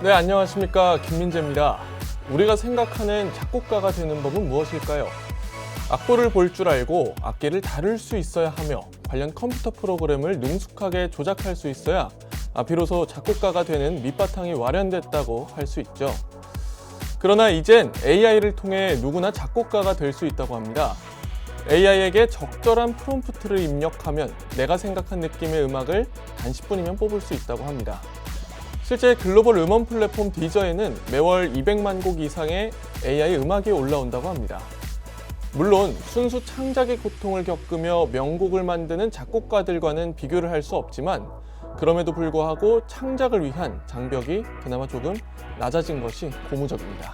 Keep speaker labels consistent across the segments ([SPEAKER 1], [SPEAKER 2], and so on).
[SPEAKER 1] 네, 안녕하십니까. 김민재입니다. 우리가 생각하는 작곡가가 되는 법은 무엇일까요? 악보를 볼 줄 알고 악기를 다룰 수 있어야 하며 관련 컴퓨터 프로그램을 능숙하게 조작할 수 있어야 비로소 작곡가가 되는 밑바탕이 마련됐다고 할 수 있죠. 그러나 이젠 AI를 통해 누구나 작곡가가 될 수 있다고 합니다. AI에게 적절한 프롬프트를 입력하면 내가 생각한 느낌의 음악을 단 10분이면 뽑을 수 있다고 합니다. 실제 글로벌 음원 플랫폼 디저에는 매월 200만 곡 이상의 AI 음악이 올라온다고 합니다. 물론 순수 창작의 고통을 겪으며 명곡을 만드는 작곡가들과는 비교를 할 수 없지만 그럼에도 불구하고 창작을 위한 장벽이 그나마 조금 낮아진 것이 고무적입니다.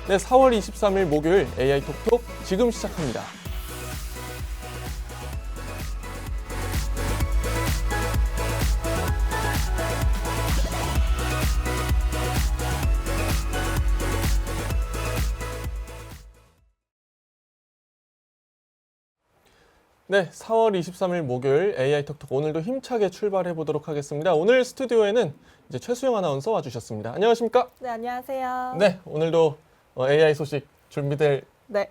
[SPEAKER 1] 네, 4월 23일 목요일 AI 톡톡 지금 시작합니다. 네, 4월 23일 목요일 AI 톡톡 오늘도 힘차게 출발해 보도록 하겠습니다. 오늘 스튜디오에는 이제 최수영 아나운서 와주셨습니다. 안녕하십니까?
[SPEAKER 2] 네, 안녕하세요.
[SPEAKER 1] 네, 오늘도 AI 소식 준비될
[SPEAKER 2] 네,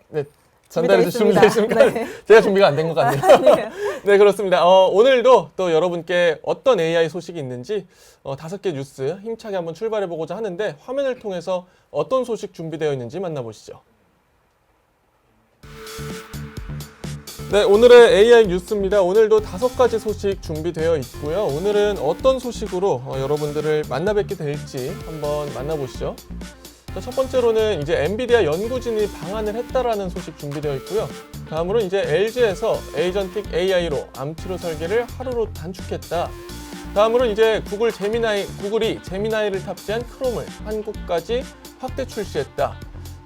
[SPEAKER 1] 전달해 주시면 되십니까?
[SPEAKER 2] 네.
[SPEAKER 1] 제가 준비가 안 된 것 같네요.
[SPEAKER 2] 아니에요.
[SPEAKER 1] 네, 그렇습니다. 오늘도 또 여러분께 어떤 AI 소식이 있는지 5개 뉴스 힘차게 한번 출발해 보고자 하는데 화면을 통해서 어떤 소식 준비되어 있는지 만나보시죠. 네, 오늘의 AI 뉴스입니다. 오늘도 5가지 소식 준비되어 있고요. 오늘은 어떤 소식으로 여러분들을 만나 뵙게 될지 한번 만나보시죠. 자, 첫 번째로는 이제 엔비디아 연구진이 방한을 했다라는 소식 준비되어 있고요. 다음으로 이제 LG에서 에이전틱 AI로 암치료 설계를 하루로 단축했다. 다음으로 이제 구글이 제미나이를 탑재한 크롬을 한국까지 확대 출시했다.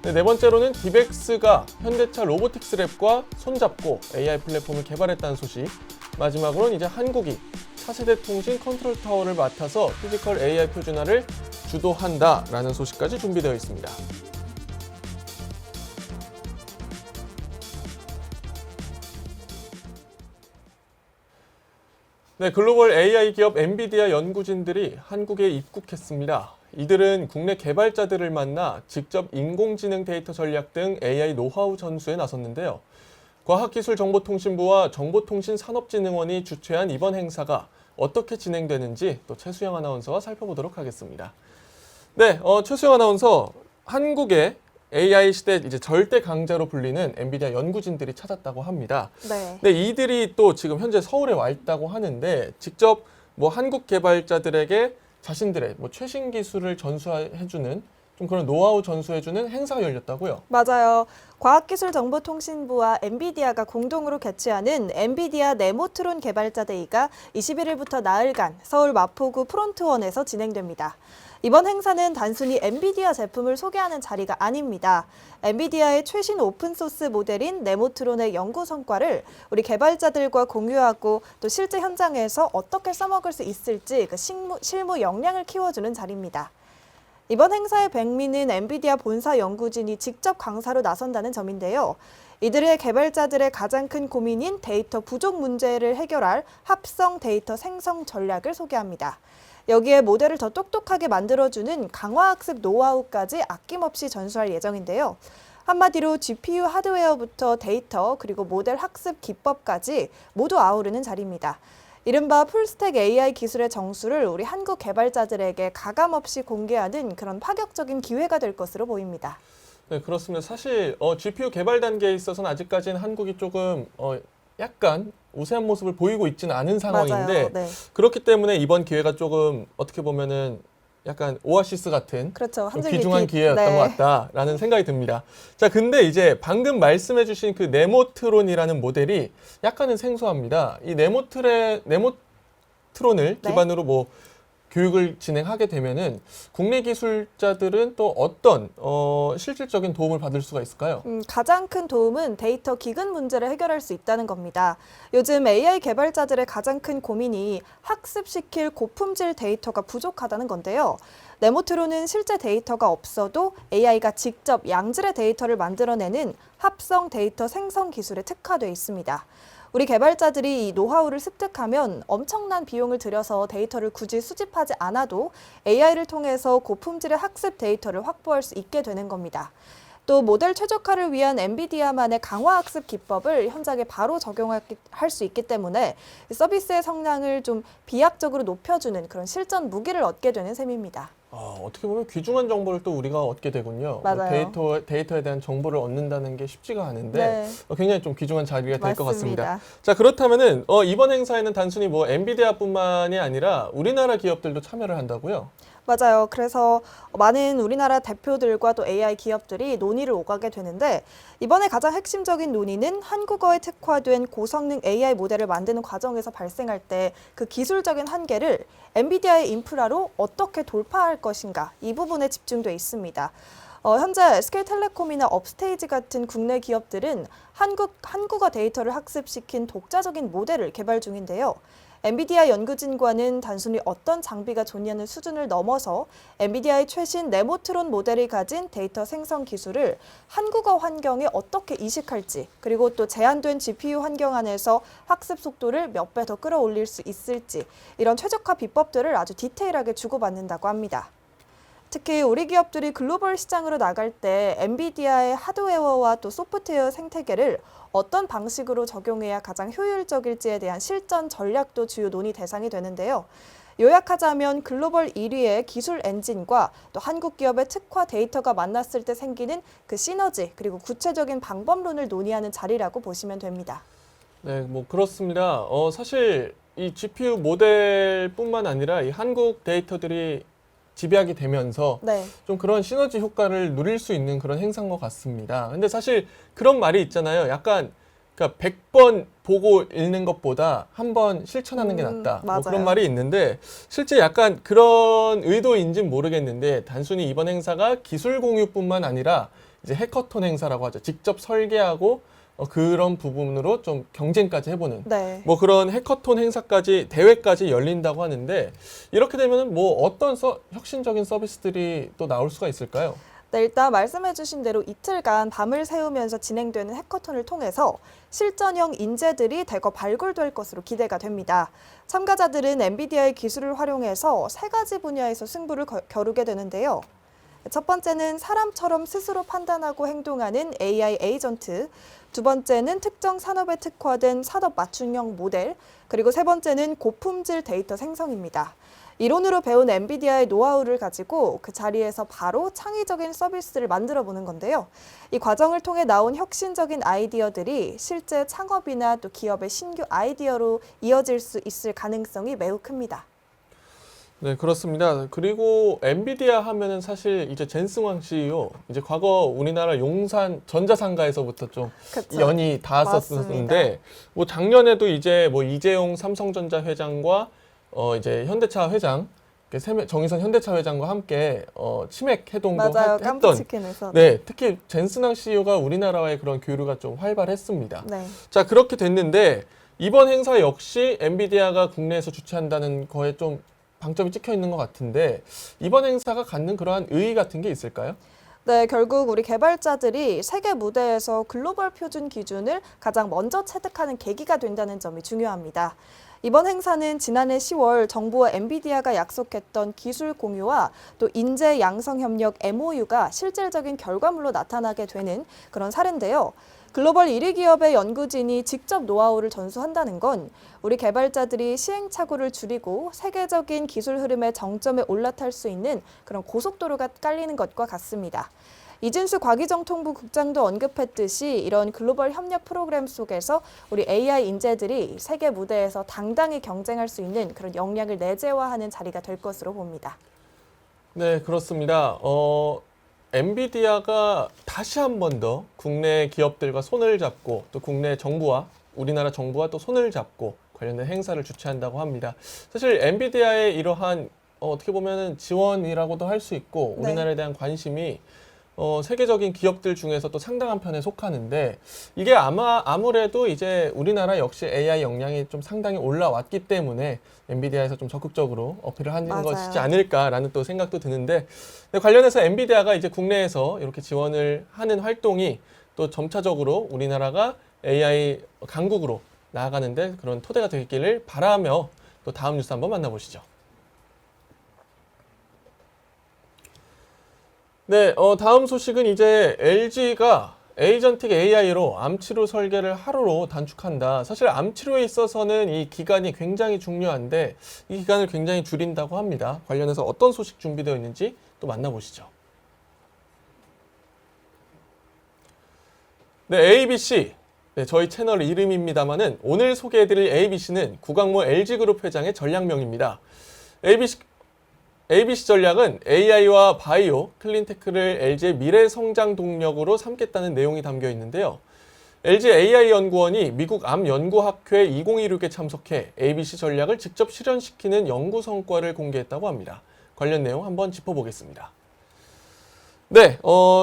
[SPEAKER 1] 네 번째로는 디벡스가 현대차 로보틱스 랩과 손잡고 AI 플랫폼을 개발했다는 소식. 마지막으로는 이제 한국이 차세대 통신 컨트롤 타워를 맡아서 피지컬 AI 표준화를 주도한다라는 소식까지 준비되어 있습니다. 네, 글로벌 AI 기업 엔비디아 연구진들이 한국에 입국했습니다. 이들은 국내 개발자들을 만나 직접 인공지능 데이터 전략 등 AI 노하우 전수에 나섰는데요. 과학기술정보통신부와 정보통신산업진흥원이 주최한 이번 행사가 어떻게 진행되는지 또 최수영 아나운서와 살펴보도록 하겠습니다. 네, 최수영 아나운서, 한국의 AI 시대 이제 절대 강자로 불리는 엔비디아 연구진들이 찾았다고 합니다.
[SPEAKER 2] 네.
[SPEAKER 1] 네, 이들이 또 지금 현재 서울에 와 있다고 하는데 직접 한국 개발자들에게 자신들의 최신 기술을 전수해주는 좀 그런 노하우 전수해주는 행사가 열렸다고요?
[SPEAKER 2] 맞아요. 과학기술정보통신부와 엔비디아가 공동으로 개최하는 엔비디아 네모트론 개발자데이가 21일부터 나흘간 서울 마포구 프론트원에서 진행됩니다. 이번 행사는 단순히 엔비디아 제품을 소개하는 자리가 아닙니다. 엔비디아의 최신 오픈소스 모델인 네모트론의 연구 성과를 우리 개발자들과 공유하고 또 실제 현장에서 어떻게 써먹을 수 있을지 그 실무 역량을 키워주는 자리입니다. 이번 행사의 백미는 엔비디아 본사 연구진이 직접 강사로 나선다는 점인데요. 이들의 개발자들의 가장 큰 고민인 데이터 부족 문제를 해결할 합성 데이터 생성 전략을 소개합니다. 여기에 모델을 더 똑똑하게 만들어주는 강화학습 노하우까지 아낌없이 전수할 예정인데요. 한마디로 GPU 하드웨어부터 데이터 그리고 모델 학습 기법까지 모두 아우르는 자리입니다. 이른바 풀스택 AI 기술의 정수를 우리 한국 개발자들에게 가감없이 공개하는 그런 파격적인 기회가 될 것으로 보입니다.
[SPEAKER 1] 네, 그렇습니다. 사실 GPU 개발 단계에 있어서는 아직까지는 한국이 조금 약간 우세한 모습을 보이고 있지는 않은 상황인데
[SPEAKER 2] 맞아요. 네.
[SPEAKER 1] 그렇기 때문에 이번 기회가 조금 어떻게 보면은 약간 오아시스 같은
[SPEAKER 2] 그렇죠.
[SPEAKER 1] 좀
[SPEAKER 2] 한줄기
[SPEAKER 1] 귀중한
[SPEAKER 2] 빛.
[SPEAKER 1] 기회였던
[SPEAKER 2] 네.
[SPEAKER 1] 것 같다라는 생각이 듭니다. 자, 근데 이제 방금 말씀해주신 그 네모트론이라는 모델이 약간은 생소합니다. 이 네모트론을
[SPEAKER 2] 네.
[SPEAKER 1] 기반으로 교육을 진행하게 되면은 국내 기술자들은 또 어떤 실질적인 도움을 받을 수가 있을까요?
[SPEAKER 2] 가장 큰 도움은 데이터 기근 문제를 해결할 수 있다는 겁니다. 요즘 AI 개발자들의 가장 큰 고민이 학습시킬 고품질 데이터가 부족하다는 건데요. 네모트론은 실제 데이터가 없어도 AI가 직접 양질의 데이터를 만들어내는 합성 데이터 생성 기술에 특화되어 있습니다. 우리 개발자들이 이 노하우를 습득하면 엄청난 비용을 들여서 데이터를 굳이 수집하지 않아도 AI를 통해서 고품질의 학습 데이터를 확보할 수 있게 되는 겁니다. 또 모델 최적화를 위한 엔비디아만의 강화 학습 기법을 현장에 바로 적용할 수 있기 때문에 서비스의 성능을 좀 비약적으로 높여주는 그런 실전 무기를 얻게 되는 셈입니다.
[SPEAKER 1] 어떻게 보면 귀중한 정보를 또 우리가 얻게 되군요.
[SPEAKER 2] 맞아요.
[SPEAKER 1] 데이터에 대한 정보를 얻는다는 게 쉽지가 않은데
[SPEAKER 2] 네.
[SPEAKER 1] 굉장히 좀 귀중한 자리가 될 것 같습니다.
[SPEAKER 2] 맞습니다.
[SPEAKER 1] 자, 그렇다면은 이번 행사에는 단순히 뭐 엔비디아뿐만이 아니라 우리나라 기업들도 참여를 한다고요?
[SPEAKER 2] 맞아요. 그래서 많은 우리나라 대표들과 또 AI 기업들이 논의를 오가게 되는데 이번에 가장 핵심적인 논의는 한국어에 특화된 고성능 AI 모델을 만드는 과정에서 발생할 때 그 기술적인 한계를 엔비디아의 인프라로 어떻게 돌파할 것인가 이 부분에 집중돼 있습니다. 현재 SK텔레콤이나 업스테이지 같은 국내 기업들은 한국어 데이터를 학습시킨 독자적인 모델을 개발 중인데요. 엔비디아 연구진과는 단순히 어떤 장비가 좋냐는 수준을 넘어서 엔비디아의 최신 네모트론 모델이 가진 데이터 생성 기술을 한국어 환경에 어떻게 이식할지, 그리고 또 제한된 GPU 환경 안에서 학습 속도를 몇 배 더 끌어올릴 수 있을지, 이런 최적화 비법들을 아주 디테일하게 주고받는다고 합니다. 특히 우리 기업들이 글로벌 시장으로 나갈 때 엔비디아의 하드웨어와 또 소프트웨어 생태계를 어떤 방식으로 적용해야 가장 효율적일지에 대한 실전 전략도 주요 논의 대상이 되는데요. 요약하자면 글로벌 1위의 기술 엔진과 또 한국 기업의 특화 데이터가 만났을 때 생기는 그 시너지, 그리고 구체적인 방법론을 논의하는 자리라고 보시면 됩니다.
[SPEAKER 1] 네, 뭐 그렇습니다. 사실 이 GPU 모델뿐만 아니라 이 한국 데이터들이 집약이 되면서
[SPEAKER 2] 네.
[SPEAKER 1] 좀 그런 시너지 효과를 누릴 수 있는 그런 행사인 것 같습니다. 근데 사실 그런 말이 있잖아요. 약간 그러니까 100번 보고 읽는 것보다 한 번 실천하는 게 낫다. 뭐
[SPEAKER 2] 맞아요.
[SPEAKER 1] 그런 말이 있는데 실제 약간 그런 의도인지는 모르겠는데 단순히 이번 행사가 기술 공유뿐만 아니라 이제 해커톤 행사라고 하죠. 직접 설계하고 그런 부분으로 좀 경쟁까지 해보는
[SPEAKER 2] 네.
[SPEAKER 1] 뭐 그런 해커톤 행사까지 대회까지 열린다고 하는데 이렇게 되면은 뭐 어떤 혁신적인 서비스들이 또 나올 수가 있을까요?
[SPEAKER 2] 네, 일단 말씀해주신 대로 이틀간 밤을 새우면서 진행되는 해커톤을 통해서 실전형 인재들이 대거 발굴될 것으로 기대가 됩니다. 참가자들은 엔비디아의 기술을 활용해서 세 가지 분야에서 승부를 겨루게 되는데요. 첫 번째는 사람처럼 스스로 판단하고 행동하는 AI 에이전트, 두 번째는 특정 산업에 특화된 산업 맞춤형 모델, 그리고 세 번째는 고품질 데이터 생성입니다. 이론으로 배운 엔비디아의 노하우를 가지고 그 자리에서 바로 창의적인 서비스를 만들어 보는 건데요. 이 과정을 통해 나온 혁신적인 아이디어들이 실제 창업이나 또 기업의 신규 아이디어로 이어질 수 있을 가능성이 매우 큽니다.
[SPEAKER 1] 네, 그렇습니다. 그리고 엔비디아 하면은 사실 이제 젠승황 CEO, 이제 과거 우리나라 용산 전자상가에서부터 좀
[SPEAKER 2] 그쵸.
[SPEAKER 1] 연이 닿았었는데, 뭐 작년에도 이제 뭐 이재용 삼성전자 회장과 이제 현대차 회장, 정의선 현대차 회장과 함께 치맥 회동도
[SPEAKER 2] 맞아요.
[SPEAKER 1] 했던.
[SPEAKER 2] 깜빡치킨에서.
[SPEAKER 1] 네, 특히 젠슨왕 CEO가 우리나라와의 그런 교류가 좀 활발했습니다.
[SPEAKER 2] 네.
[SPEAKER 1] 자, 그렇게 됐는데 이번 행사 역시 엔비디아가 국내에서 주최한다는 거에 좀 방점이 찍혀 있는 것 같은데 이번 행사가 갖는 그러한 의의 같은 게 있을까요?
[SPEAKER 2] 네, 결국 우리 개발자들이 세계 무대에서 글로벌 표준 기준을 가장 먼저 체득하는 계기가 된다는 점이 중요합니다. 이번 행사는 지난해 10월 정부와 엔비디아가 약속했던 기술 공유와 또 인재 양성 협력 MOU가 실질적인 결과물로 나타나게 되는 그런 사례인데요. 글로벌 1위 기업의 연구진이 직접 노하우를 전수한다는 건 우리 개발자들이 시행착오를 줄이고 세계적인 기술 흐름의 정점에 올라탈 수 있는 그런 고속도로가 깔리는 것과 같습니다. 이진수 과기정통부 국장도 언급했듯이 이런 글로벌 협력 프로그램 속에서 우리 AI 인재들이 세계 무대에서 당당히 경쟁할 수 있는 그런 역량을 내재화하는 자리가 될 것으로 봅니다.
[SPEAKER 1] 네, 그렇습니다. 엔비디아가 다시 한 번 더 국내 기업들과 손을 잡고 또 국내 정부와 우리나라 정부와 또 손을 잡고 관련된 행사를 주최한다고 합니다. 사실 엔비디아의 이러한 어떻게 보면 지원이라고도 할 수 있고 우리나라에 대한 관심이 세계적인 기업들 중에서 또 상당한 편에 속하는데 이게 아무래도 이제 우리나라 역시 AI 역량이 좀 상당히 올라왔기 때문에 엔비디아에서 좀 적극적으로 어필을 하는
[SPEAKER 2] 맞아요.
[SPEAKER 1] 것이지 않을까라는 또 생각도 드는데 관련해서 엔비디아가 이제 국내에서 이렇게 지원을 하는 활동이 또 점차적으로 우리나라가 AI 강국으로 나아가는데 그런 토대가 되기를 바라며 또 다음 뉴스 한번 만나보시죠. 네, 다음 소식은 이제 LG가 에이전틱 AI로 암치료 설계를 하루로 단축한다. 사실 암치료에 있어서는 이 기간이 굉장히 중요한데 이 기간을 굉장히 줄인다고 합니다. 관련해서 어떤 소식 준비되어 있는지 또 만나보시죠. 네, ABC. 네, 저희 채널 이름입니다만은 오늘 소개해드릴 ABC는 구광모 LG그룹 회장의 전략명입니다. ABC 전략은 AI와 바이오, 클린테크를 LG의 미래 성장 동력으로 삼겠다는 내용이 담겨 있는데요. LG AI 연구원이 미국 암연구학회 2026에 참석해 ABC 전략을 직접 실현시키는 연구 성과를 공개했다고 합니다. 관련 내용 한번 짚어보겠습니다. 네,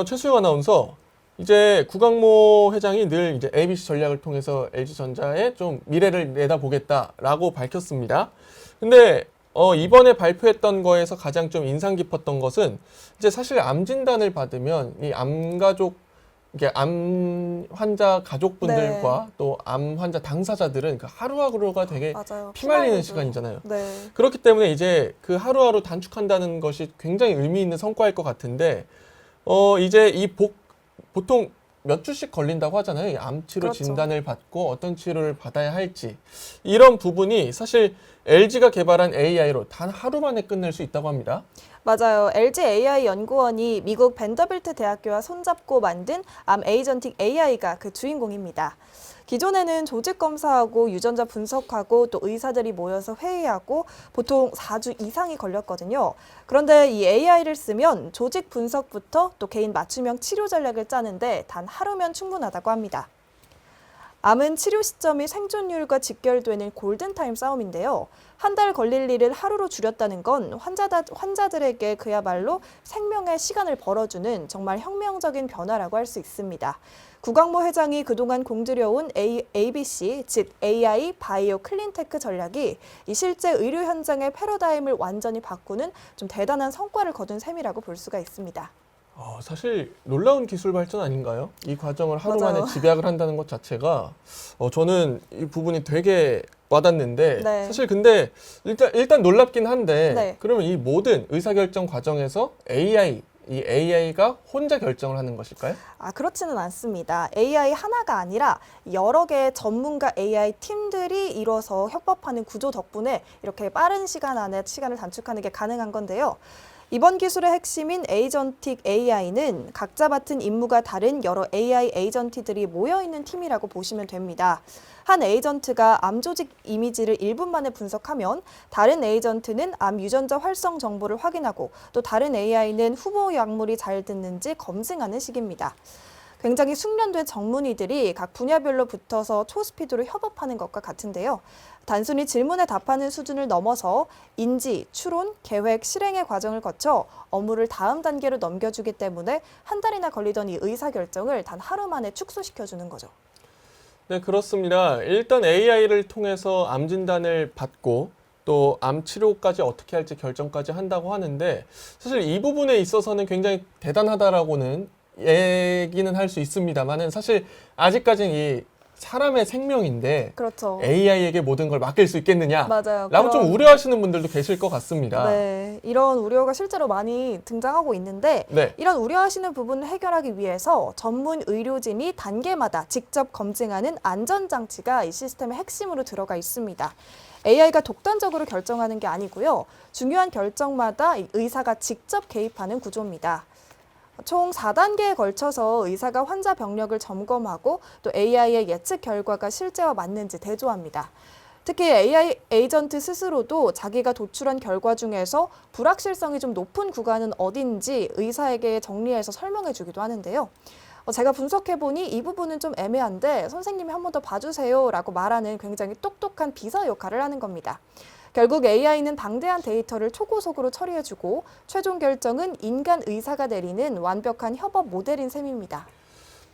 [SPEAKER 1] 최수영 아나운서. 이제 구광모 회장이 늘 이제 ABC 전략을 통해서 LG전자의 좀 미래를 내다보겠다라고 밝혔습니다. 근데 이번에 발표했던 거에서 가장 좀 인상 깊었던 것은 이제 사실 암 진단을 받으면 이 이게 암 환자 가족분들과
[SPEAKER 2] 네.
[SPEAKER 1] 또 암 환자 당사자들은 그 하루하루가 되게
[SPEAKER 2] 맞아요.
[SPEAKER 1] 피말리는
[SPEAKER 2] 피말리죠.
[SPEAKER 1] 시간이잖아요.
[SPEAKER 2] 네.
[SPEAKER 1] 그렇기 때문에 이제 그 하루하루 단축한다는 것이 굉장히 의미 있는 성과일 것 같은데, 이제 보통 몇 주씩 걸린다고 하잖아요. 이 암치료
[SPEAKER 2] 그렇죠.
[SPEAKER 1] 진단을 받고 어떤 치료를 받아야 할지. 이런 부분이 사실 LG가 개발한 AI로 단 하루 만에 끝낼 수 있다고 합니다.
[SPEAKER 2] 맞아요. LG AI 연구원이 미국 밴더빌트 대학교와 손잡고 만든 암 에이전틱 AI가 그 주인공입니다. 기존에는 조직 검사하고 유전자 분석하고 또 의사들이 모여서 회의하고 보통 4주 이상이 걸렸거든요. 그런데 이 AI를 쓰면 조직 분석부터 또 개인 맞춤형 치료 전략을 짜는데 단 하루면 충분하다고 합니다. 암은 치료 시점이 생존율과 직결되는 골든타임 싸움인데요. 한 달 걸릴 일을 하루로 줄였다는 건 환자들에게 그야말로 생명의 시간을 벌어주는 정말 혁명적인 변화라고 할 수 있습니다. 구광모 회장이 그동안 공들여온 ABC, 즉 AI, 바이오, 클린테크 전략이 이 실제 의료 현장의 패러다임을 완전히 바꾸는 좀 대단한 성과를 거둔 셈이라고 볼 수가 있습니다.
[SPEAKER 1] 사실 놀라운 기술 발전 아닌가요? 이 과정을 하루
[SPEAKER 2] 맞아요.
[SPEAKER 1] 만에 집약을 한다는 것 자체가 저는 이 부분이 되게 와닿는데
[SPEAKER 2] 네.
[SPEAKER 1] 사실 근데 일단 놀랍긴 한데
[SPEAKER 2] 네.
[SPEAKER 1] 그러면 이 모든 의사결정 과정에서 이 AI가 혼자 결정을 하는 것일까요?
[SPEAKER 2] 그렇지는 않습니다. AI 하나가 아니라 여러 개의 전문가 AI 팀들이 이뤄서 협업하는 구조 덕분에 이렇게 빠른 시간 안에 시간을 단축하는 게 가능한 건데요. 이번 기술의 핵심인 에이전틱 AI는 각자 맡은 임무가 다른 여러 AI 에이전트들이 모여있는 팀이라고 보시면 됩니다. 한 에이전트가 암 조직 이미지를 1분 만에 분석하면 다른 에이전트는 암 유전자 활성 정보를 확인하고 또 다른 AI는 후보 약물이 잘 듣는지 검증하는 식입니다. 굉장히 숙련된 전문의들이 각 분야별로 붙어서 초스피드로 협업하는 것과 같은데요. 단순히 질문에 답하는 수준을 넘어서 인지, 추론, 계획, 실행의 과정을 거쳐 업무를 다음 단계로 넘겨주기 때문에 한 달이나 걸리던 이 의사결정을 단 하루 만에 축소시켜주는 거죠.
[SPEAKER 1] 네, 그렇습니다. 일단 AI를 통해서 암 진단을 받고 또 암 치료까지 어떻게 할지 결정까지 한다고 하는데 사실 이 부분에 있어서는 굉장히 대단하다라고는 얘기는 할 수 있습니다만은 사실 아직까지는 이 사람의 생명인데
[SPEAKER 2] 그렇죠.
[SPEAKER 1] AI에게 모든 걸 맡길 수 있겠느냐?
[SPEAKER 2] 맞아요.
[SPEAKER 1] 라고 좀 우려하시는 분들도 계실 것 같습니다.
[SPEAKER 2] 네, 이런 우려가 실제로 많이 등장하고 있는데
[SPEAKER 1] 네.
[SPEAKER 2] 이런 우려하시는 부분을 해결하기 위해서 전문 의료진이 단계마다 직접 검증하는 안전장치가 이 시스템의 핵심으로 들어가 있습니다. AI가 독단적으로 결정하는 게 아니고요. 중요한 결정마다 의사가 직접 개입하는 구조입니다. 총 4단계에 걸쳐서 의사가 환자 병력을 점검하고 또 AI의 예측 결과가 실제와 맞는지 대조합니다. 특히 AI 에이전트 스스로도 자기가 도출한 결과 중에서 불확실성이 좀 높은 구간은 어딘지 의사에게 정리해서 설명해 주기도 하는데요. 제가 분석해보니 이 부분은 좀 애매한데 선생님이 한 번 더 봐주세요 라고 말하는 굉장히 똑똑한 비서 역할을 하는 겁니다. 결국 AI는 방대한 데이터를 초고속으로 처리해주고 최종 결정은 인간 의사가 내리는 완벽한 협업 모델인 셈입니다.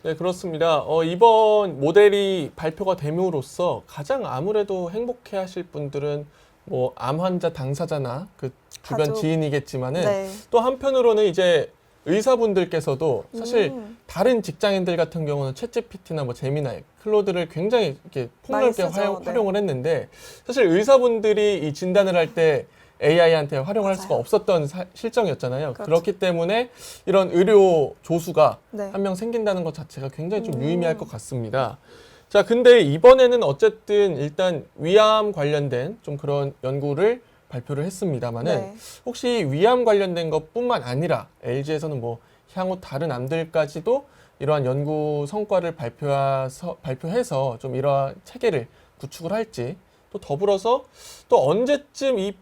[SPEAKER 1] 네, 그렇습니다. 이번 모델이 발표가 됨으로써 가장 아무래도 행복해 하실 분들은 뭐 암 환자 당사자나 그 주변
[SPEAKER 2] 가족.
[SPEAKER 1] 지인이겠지만은
[SPEAKER 2] 네.
[SPEAKER 1] 또 한편으로는 이제 의사분들께서도 사실 다른 직장인들 같은 경우는 챗GPT나 뭐 제미나이, 클로드를 굉장히 이렇게 폭넓게
[SPEAKER 2] 많이 쓰죠.
[SPEAKER 1] 활용을 했는데 사실 의사분들이 이 진단을 할 때 AI한테 활용을 할 수가
[SPEAKER 2] 맞아요.
[SPEAKER 1] 없었던 실정이었잖아요.
[SPEAKER 2] 그렇죠.
[SPEAKER 1] 그렇기 때문에 이런 의료 조수가
[SPEAKER 2] 네.
[SPEAKER 1] 한 명 생긴다는 것 자체가 굉장히 좀 유의미할 것 같습니다. 자, 근데 이번에는 어쨌든 일단 위암 관련된 좀 그런 연구를 발표를 했습니다만은
[SPEAKER 2] 네.
[SPEAKER 1] 혹시 위암 관련된 것뿐만 아니라 LG에서는 뭐 향후 다른 암들까지도 이러한 연구 성과를 발표해서 좀 이러한 체계를 구축을 할지, 또 더불어서 또 언제쯤 이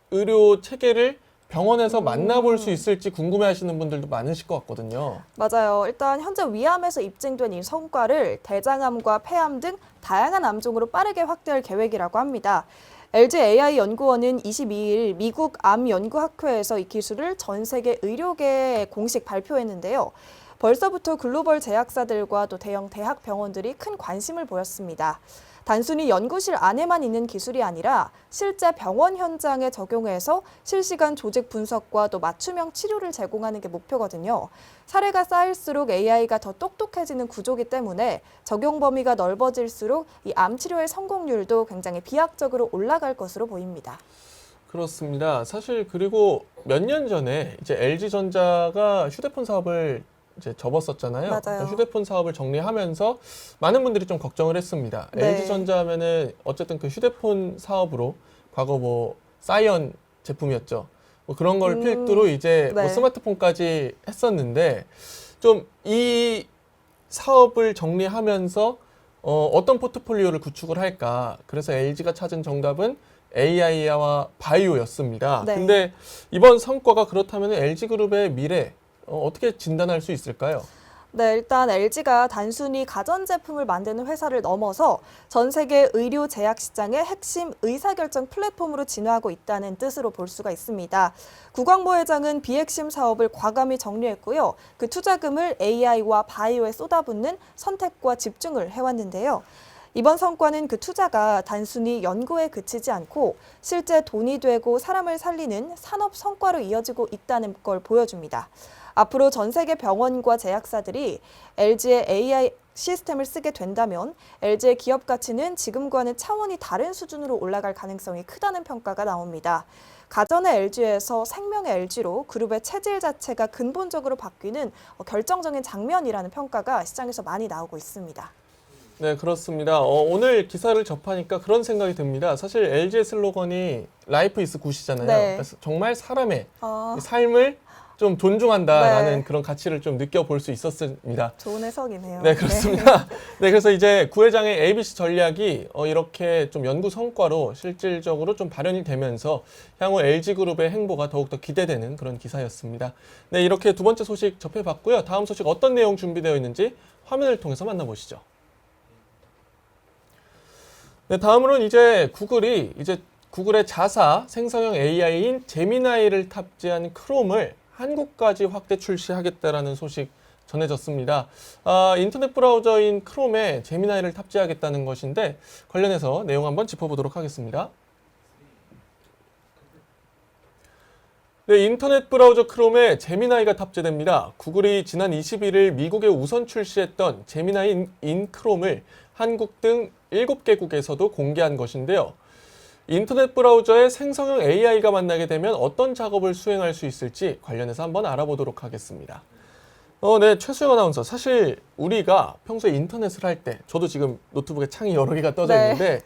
[SPEAKER 1] 의료 체계를 병원에서 만나볼 수 있을지 궁금해하시는 분들도 많으실 것 같거든요.
[SPEAKER 2] 맞아요. 일단 현재 위암에서 입증된 이 성과를 대장암과 폐암 등 다양한 암종으로 빠르게 확대할 계획이라고 합니다. LG AI 연구원은 22일 미국 암연구학회에서 이 기술을 전 세계 의료계에 공식 발표했는데요. 벌써부터 글로벌 제약사들과 또 대형 대학 병원들이 큰 관심을 보였습니다. 단순히 연구실 안에만 있는 기술이 아니라 실제 병원 현장에 적용해서 실시간 조직 분석과 또 맞춤형 치료를 제공하는 게 목표거든요. 사례가 쌓일수록 AI가 더 똑똑해지는 구조기 때문에 적용 범위가 넓어질수록 이 암 치료의 성공률도 굉장히 비약적으로 올라갈 것으로 보입니다.
[SPEAKER 1] 그렇습니다. 사실 그리고 몇 년 전에 이제 LG전자가 휴대폰 사업을 이제 접었었잖아요.
[SPEAKER 2] 맞아요.
[SPEAKER 1] 그러니까 휴대폰 사업을 정리하면서 많은 분들이 좀 걱정을 했습니다.
[SPEAKER 2] 네.
[SPEAKER 1] LG전자 하면은 어쨌든 그 휴대폰 사업으로 과거 뭐 사이언 제품이었죠. 뭐 그런 걸 필두로 이제 뭐
[SPEAKER 2] 네.
[SPEAKER 1] 스마트폰까지 했었는데 좀 이 사업을 정리하면서 어떤 포트폴리오를 구축을 할까. 그래서 LG가 찾은 정답은 AI와 바이오였습니다.
[SPEAKER 2] 네.
[SPEAKER 1] 근데 이번 성과가 그렇다면 LG그룹의 미래 어떻게 진단할 수 있을까요?
[SPEAKER 2] 네, 일단 LG가 단순히 가전제품을 만드는 회사를 넘어서 전 세계 의료 제약 시장의 핵심 의사결정 플랫폼으로 진화하고 있다는 뜻으로 볼 수가 있습니다. 구광모 회장은 비핵심 사업을 과감히 정리했고요. 그 투자금을 AI와 바이오에 쏟아붓는 선택과 집중을 해왔는데요. 이번 성과는 그 투자가 단순히 연구에 그치지 않고 실제 돈이 되고 사람을 살리는 산업 성과로 이어지고 있다는 걸 보여줍니다. 앞으로 전 세계 병원과 제약사들이 LG의 AI 시스템을 쓰게 된다면 LG의 기업 가치는 지금과는 차원이 다른 수준으로 올라갈 가능성이 크다는 평가가 나옵니다. 가전의 LG에서 생명의 LG로 그룹의 체질 자체가 근본적으로 바뀌는 결정적인 장면이라는 평가가 시장에서 많이 나오고 있습니다.
[SPEAKER 1] 네, 그렇습니다. 오늘 기사를 접하니까 그런 생각이 듭니다. 사실 LG의 슬로건이 Life is Good이잖아요.
[SPEAKER 2] 네.
[SPEAKER 1] 그래서 정말 사람의
[SPEAKER 2] 아,
[SPEAKER 1] 삶을 좀 존중한다라는
[SPEAKER 2] 네.
[SPEAKER 1] 그런 가치를 좀 느껴볼 수 있었습니다.
[SPEAKER 2] 좋은 해석이네요.
[SPEAKER 1] 네, 그렇습니다. 네, 그래서 이제 구 회장의 ABC 전략이 이렇게 좀 연구 성과로 실질적으로 좀 발현이 되면서 향후 LG그룹의 행보가 더욱더 기대되는 그런 기사였습니다. 네, 이렇게 두 번째 소식 접해봤고요. 다음 소식 어떤 내용 준비되어 있는지 화면을 통해서 만나보시죠. 네, 다음으로는 이제 구글의 자사 생성형 AI인 제미나이를 탑재한 크롬을 한국까지 확대 출시하겠다라는 소식 전해졌습니다. 인터넷 브라우저인 크롬에 제미나이를 탑재하겠다는 것인데 관련해서 내용 한번 짚어보도록 하겠습니다. 네, 인터넷 브라우저 크롬에 제미나이가 탑재됩니다. 구글이 지난 21일 미국에 우선 출시했던 제미나이 인 크롬을 한국 등 7개국에서도 공개한 것인데요. 인터넷 브라우저에 생성형 AI가 만나게 되면 어떤 작업을 수행할 수 있을지 관련해서 한번 알아보도록 하겠습니다. 네, 최수영 아나운서. 사실 우리가 평소에 인터넷을 할 때, 저도 지금 노트북에 창이 여러 개가 떠져
[SPEAKER 2] 네.
[SPEAKER 1] 있는데,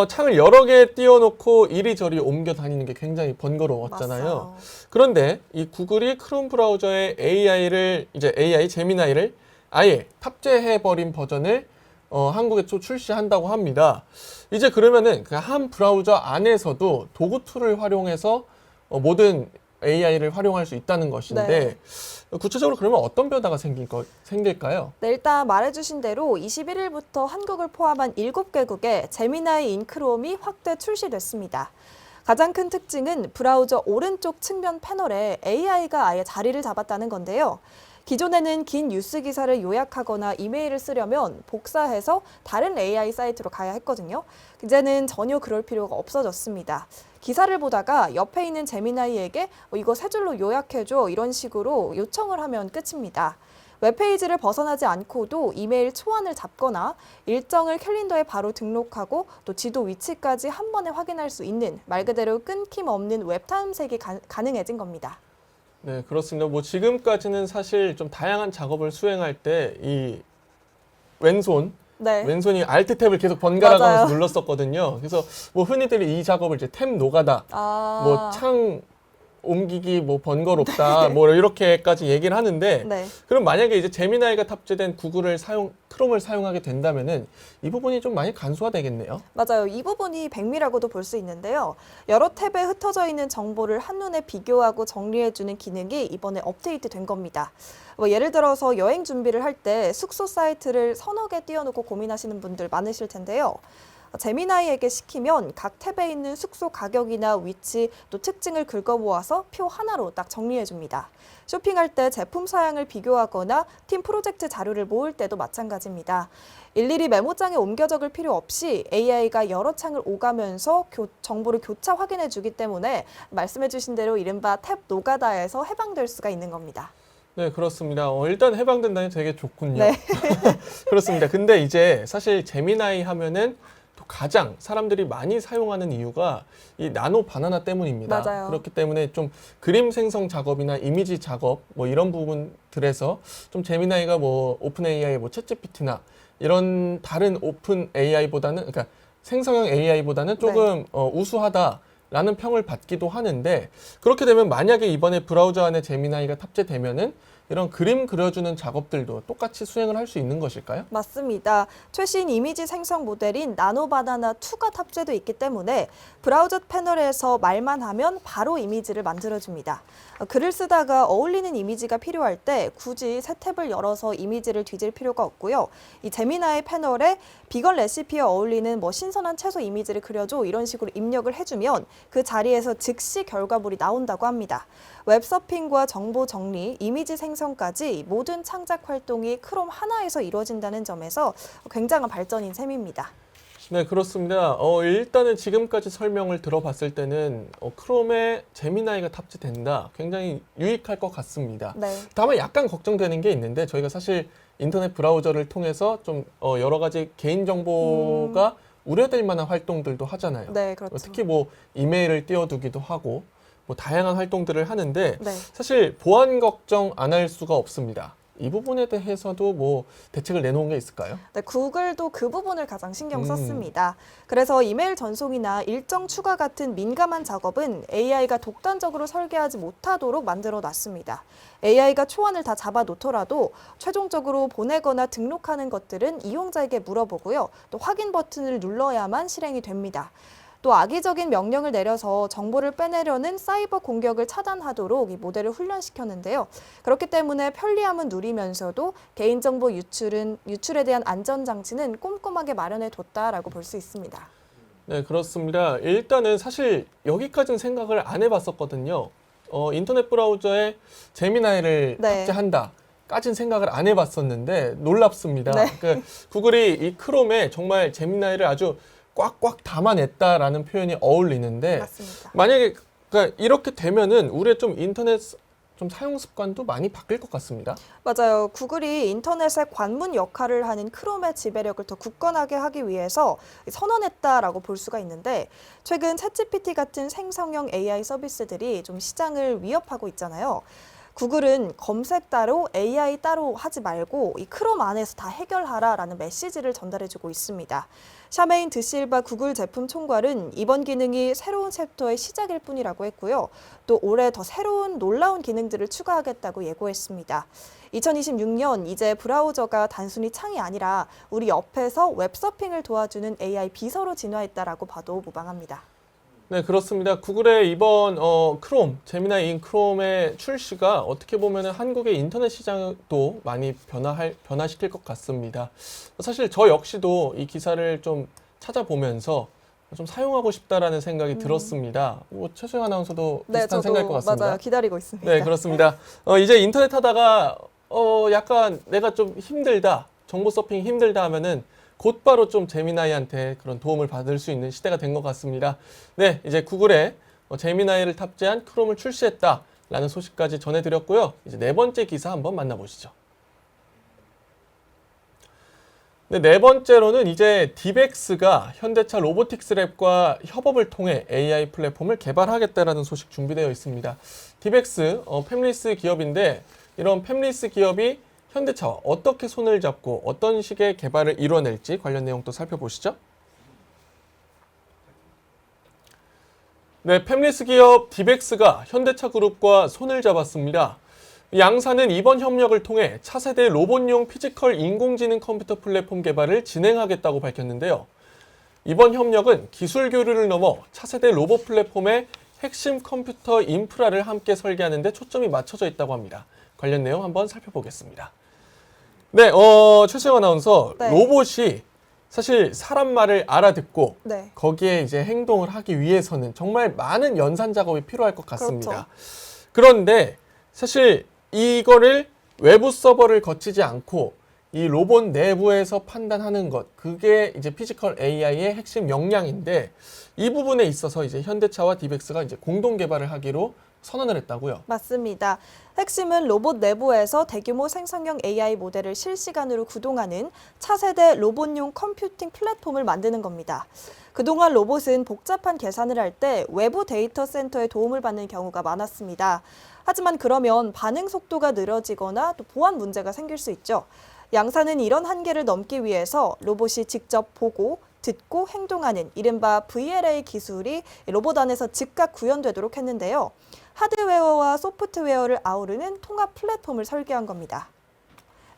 [SPEAKER 1] 창을 여러 개 띄워놓고 이리저리 옮겨 다니는 게 굉장히 번거로웠잖아요.
[SPEAKER 2] 맞아요.
[SPEAKER 1] 그런데 이 구글이 크롬 브라우저에 AI 제미나이를 아예 탑재해버린 버전을 한국에 또 출시한다고 합니다. 이제 그러면은 그 한 브라우저 안에서도 도구 툴을 활용해서 모든 AI를 활용할 수 있다는 것인데 구체적으로 그러면 어떤 변화가 생길까요?
[SPEAKER 2] 네, 일단 말해주신 대로 21일부터 한국을 포함한 7개국에 제미나이 인크롬이 확대 출시됐습니다. 가장 큰 특징은 브라우저 오른쪽 측면 패널에 AI가 아예 자리를 잡았다는 건데요. 기존에는 긴 뉴스 기사를 요약하거나 이메일을 쓰려면 복사해서 다른 AI 사이트로 가야 했거든요. 이제는 전혀 그럴 필요가 없어졌습니다. 기사를 보다가 옆에 있는 제미나이에게 이거 세 줄로 요약해줘 이런 식으로 요청을 하면 끝입니다. 웹페이지를 벗어나지 않고도 이메일 초안을 잡거나 일정을 캘린더에 바로 등록하고 또 지도 위치까지 한 번에 확인할 수 있는 말 그대로 끊김없는 웹 탐색이 가능해진 겁니다.
[SPEAKER 1] 네, 그렇습니다. 뭐 지금까지는 사실 좀 다양한 작업을 수행할 때 이
[SPEAKER 2] 네.
[SPEAKER 1] 왼손이 Alt 탭을 계속 번갈아
[SPEAKER 2] 맞아요.
[SPEAKER 1] 가면서 눌렀었거든요. 그래서 뭐 흔히들 이 작업을 이제 탭 노가다, 뭐 창 옮기기 뭐 번거롭다, 뭐 이렇게까지 얘기를 하는데
[SPEAKER 2] 네.
[SPEAKER 1] 그럼 만약에 이제 제미나이가 탑재된 크롬을 사용하게 된다면은 이 부분이 좀 많이 간소화되겠네요.
[SPEAKER 2] 맞아요. 이 부분이 백미라고도 볼 수 있는데요. 여러 탭에 흩어져 있는 정보를 한눈에 비교하고 정리해주는 기능이 이번에 업데이트된 겁니다. 뭐 예를 들어서 여행 준비를 할 때 숙소 사이트를 서너 개 띄워놓고 고민하시는 분들 많으실 텐데요. 제미나이에게 시키면 각 탭에 있는 숙소 가격이나 위치 또 특징을 긁어 모아서 표 하나로 딱 정리해 줍니다. 쇼핑할 때 제품 사양을 비교하거나 팀 프로젝트 자료를 모을 때도 마찬가지입니다. 일일이 메모장에 옮겨 적을 필요 없이 AI가 여러 창을 오가면서 정보를 교차 확인해 주기 때문에 말씀해 주신 대로 이른바 탭 노가다에서 해방될 수가 있는 겁니다.
[SPEAKER 1] 네, 그렇습니다. 일단 해방된다니 되게 좋군요.
[SPEAKER 2] 네.
[SPEAKER 1] 그렇습니다. 근데 이제 사실 제미나이 하면은 또 가장 사람들이 많이 사용하는 이유가 이 나노 바나나 때문입니다.
[SPEAKER 2] 맞아요.
[SPEAKER 1] 그렇기 때문에 좀 그림 생성 작업이나 이미지 작업 뭐 이런 부분들에서 좀 제미나이가 뭐 오픈 AI, 뭐 챗GPT나 이런 다른 오픈 AI보다는 그러니까 생성형 AI보다는 조금 우수하다라는 평을 받기도 하는데 그렇게 되면 만약에 이번에 브라우저 안에 제미나이가 탑재되면은 이런 그림 그려주는 작업들도 똑같이 수행을 할 수 있는 것일까요?
[SPEAKER 2] 맞습니다. 최신 이미지 생성 모델인 나노바나나 2가 탑재되어 있기 때문에 브라우저 패널에서 말만 하면 바로 이미지를 만들어줍니다. 글을 쓰다가 어울리는 이미지가 필요할 때 굳이 새 탭을 열어서 이미지를 뒤질 필요가 없고요. 이 제미나이 패널에 비건 레시피에 어울리는 뭐 신선한 채소 이미지를 그려줘 이런 식으로 입력을 해주면 그 자리에서 즉시 결과물이 나온다고 합니다. 웹서핑과 정보 정리, 이미지 생성까지 모든 창작 활동이 크롬 하나에서 이루어진다는 점에서 굉장한 발전인 셈입니다.
[SPEAKER 1] 네, 그렇습니다. 일단은 지금까지 설명을 들어봤을 때는 크롬에 제미나이가 탑재된다. 굉장히 유익할 것 같습니다.
[SPEAKER 2] 네.
[SPEAKER 1] 다만 약간 걱정되는 게 있는데 저희가 사실 인터넷 브라우저를 통해서 좀 여러 가지 개인정보가 우려될 만한 활동들도 하잖아요.
[SPEAKER 2] 네, 그렇죠.
[SPEAKER 1] 특히 뭐 이메일을 띄워두기도 하고 뭐 다양한 활동들을 하는데
[SPEAKER 2] 네.
[SPEAKER 1] 사실 보안 걱정 안 할 수가 없습니다. 이 부분에 대해서도 뭐 대책을 내놓은 게 있을까요?
[SPEAKER 2] 네, 구글도 그 부분을 가장 신경 썼습니다. 그래서 이메일 전송이나 일정 추가 같은 민감한 작업은 AI가 독단적으로 설계하지 못하도록 만들어 놨습니다. AI가 초안을 다 잡아 놓더라도 최종적으로 보내거나 등록하는 것들은 이용자에게 물어보고요. 또 확인 버튼을 눌러야만 실행이 됩니다. 또 악의적인 명령을 내려서 정보를 빼내려는 사이버 공격을 차단하도록 이 모델을 훈련시켰는데요. 그렇기 때문에 편리함은 누리면서도 개인정보 유출에 대한 안전장치는 꼼꼼하게 마련해 뒀다라고 볼 수 있습니다.
[SPEAKER 1] 네, 그렇습니다. 일단은 사실 여기까지는 생각을 안 해봤었거든요. 인터넷 브라우저에 제미나이를 탑재한다. 까진 생각을 안 해봤었는데 놀랍습니다.
[SPEAKER 2] 네.
[SPEAKER 1] 그러니까 구글이 이 크롬에 정말 제미나이를 아주 꽉꽉 담아냈다라는 표현이 어울리는데
[SPEAKER 2] 맞습니다.
[SPEAKER 1] 만약에 그러니까 이렇게 되면은 우리의 좀 인터넷 좀 사용 습관도 많이 바뀔 것 같습니다.
[SPEAKER 2] 맞아요. 구글이 인터넷의 관문 역할을 하는 크롬의 지배력을 더 굳건하게 하기 위해서 선언했다라고 볼 수가 있는데 최근 챗GPT 같은 생성형 AI 서비스들이 좀 시장을 위협하고 있잖아요. 구글은 검색 따로 AI 따로 하지 말고 이 크롬 안에서 다 해결하라라는 메시지를 전달해주고 있습니다. 샤메인 드실바 구글 제품 총괄은 이번 기능이 새로운 챕터의 시작일 뿐이라고 했고요. 또 올해 더 새로운 놀라운 기능들을 추가하겠다고 예고했습니다. 2026년 이제 브라우저가 단순히 창이 아니라 우리 옆에서 웹서핑을 도와주는 AI 비서로 진화했다라고 봐도 무방합니다.
[SPEAKER 1] 네, 그렇습니다. 구글의 이번 크롬, 제미나이 인 크롬의 출시가 어떻게 보면 한국의 인터넷 시장도 많이 변화시킬 것 같습니다. 사실 저 역시도 이 기사를 좀 찾아보면서 좀 사용하고 싶다라는 생각이 들었습니다. 최소영 아나운서도 비슷한 생각일 것 같습니다.
[SPEAKER 2] 맞아요. 기다리고 있습니다.
[SPEAKER 1] 네, 그렇습니다. 이제 인터넷 하다가 약간 내가 좀 힘들다, 정보 서핑 힘들다 하면은 곧바로 좀 제미나이한테 그런 도움을 받을 수 있는 시대가 된 것 같습니다. 네, 이제 구글에 제미나이를 탑재한 크롬을 출시했다라는 소식까지 전해드렸고요. 이제 네 번째 기사 한번 만나보시죠. 네, 네 번째로는 이제 디벡스가 현대차 로보틱스랩과 협업을 통해 AI 플랫폼을 개발하겠다라는 소식 준비되어 있습니다. 디벡스, 팹리스 기업인데 이런 팹리스 기업이 현대차와 어떻게 손을 잡고 어떤 식의 개발을 이뤄낼지 관련 내용 또 살펴보시죠. 네, 팹리스 기업 디벡스가 현대차 그룹과 손을 잡았습니다. 양사는 이번 협력을 통해 차세대 로봇용 피지컬 인공지능 컴퓨터 플랫폼 개발을 진행하겠다고 밝혔는데요. 이번 협력은 기술 교류를 넘어 차세대 로봇 플랫폼의 핵심 컴퓨터 인프라를 함께 설계하는 데 초점이 맞춰져 있다고 합니다. 관련 내용 한번 살펴보겠습니다. 네, 최수영 아나운서,
[SPEAKER 2] 네.
[SPEAKER 1] 로봇이 사실 사람 말을 알아듣고
[SPEAKER 2] 네.
[SPEAKER 1] 거기에 이제 행동을 하기 위해서는 정말 많은 연산 작업이 필요할 것 같습니다.
[SPEAKER 2] 그렇죠.
[SPEAKER 1] 그런데 사실 이거를 외부 서버를 거치지 않고 이 로봇 내부에서 판단하는 것, 그게 이제 피지컬 AI의 핵심 역량인데 이 부분에 있어서 이제 현대차와 디벡스가 이제 공동 개발을 하기로 선언을 했다고요.
[SPEAKER 2] 맞습니다. 핵심은 로봇 내부에서 대규모 생성형 AI 모델을 실시간으로 구동하는 차세대 로봇용 컴퓨팅 플랫폼을 만드는 겁니다. 그동안 로봇은 복잡한 계산을 할 때 외부 데이터 센터의 도움을 받는 경우가 많았습니다. 하지만 그러면 반응 속도가 느려지거나 또 보안 문제가 생길 수 있죠. 양사는 이런 한계를 넘기 위해서 로봇이 직접 보고 듣고 행동하는 이른바 VLA 기술이 로봇 안에서 즉각 구현되도록 했는데요. 하드웨어와 소프트웨어를 아우르는 통합 플랫폼을 설계한 겁니다.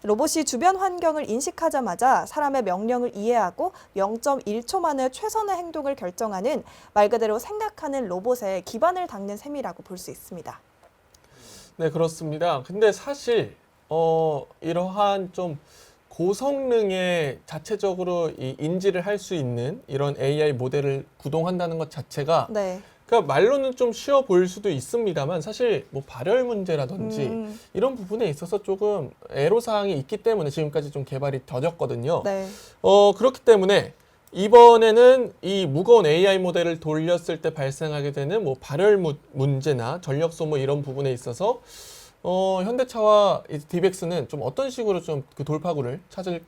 [SPEAKER 2] 로봇이 주변 환경을 인식하자마자 사람의 명령을 이해하고 0.1초 만에 최선의 행동을 결정하는 말 그대로 생각하는 로봇의 기반을 닦는 셈이라고 볼 수 있습니다.
[SPEAKER 1] 네, 그렇습니다. 근데 사실 이러한 좀 고성능의 자체적으로 이 인지를 할 수 있는 이런 AI 모델을 구동한다는 것 자체가
[SPEAKER 2] 네.
[SPEAKER 1] 그러니까 말로는 좀 쉬워 보일 수도 있습니다만 사실 뭐 발열 문제라든지 이런 부분에 있어서 조금 애로사항이 있기 때문에 지금까지 좀 개발이 더뎠거든요.
[SPEAKER 2] 네.
[SPEAKER 1] 그렇기 때문에 이번에는 이 무거운 AI 모델을 돌렸을 때 발생하게 되는 뭐 발열 문제나 전력 소모 이런 부분에 있어서 현대차와 디벡스는 좀 어떤 식으로 좀 그 돌파구를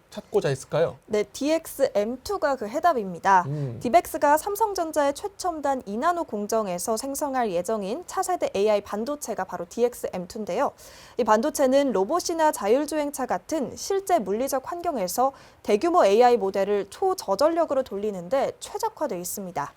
[SPEAKER 1] 찾고자 했을까요?
[SPEAKER 2] 네, DX-M2가 그 해답입니다. 디벡스가 삼성전자의 최첨단 2나노 공정에서 생성할 예정인 차세대 AI 반도체가 바로 DX-M2인데요. 이 반도체는 로봇이나 자율주행차 같은 실제 물리적 환경에서 대규모 AI 모델을 초저전력으로 돌리는데 최적화되어 있습니다.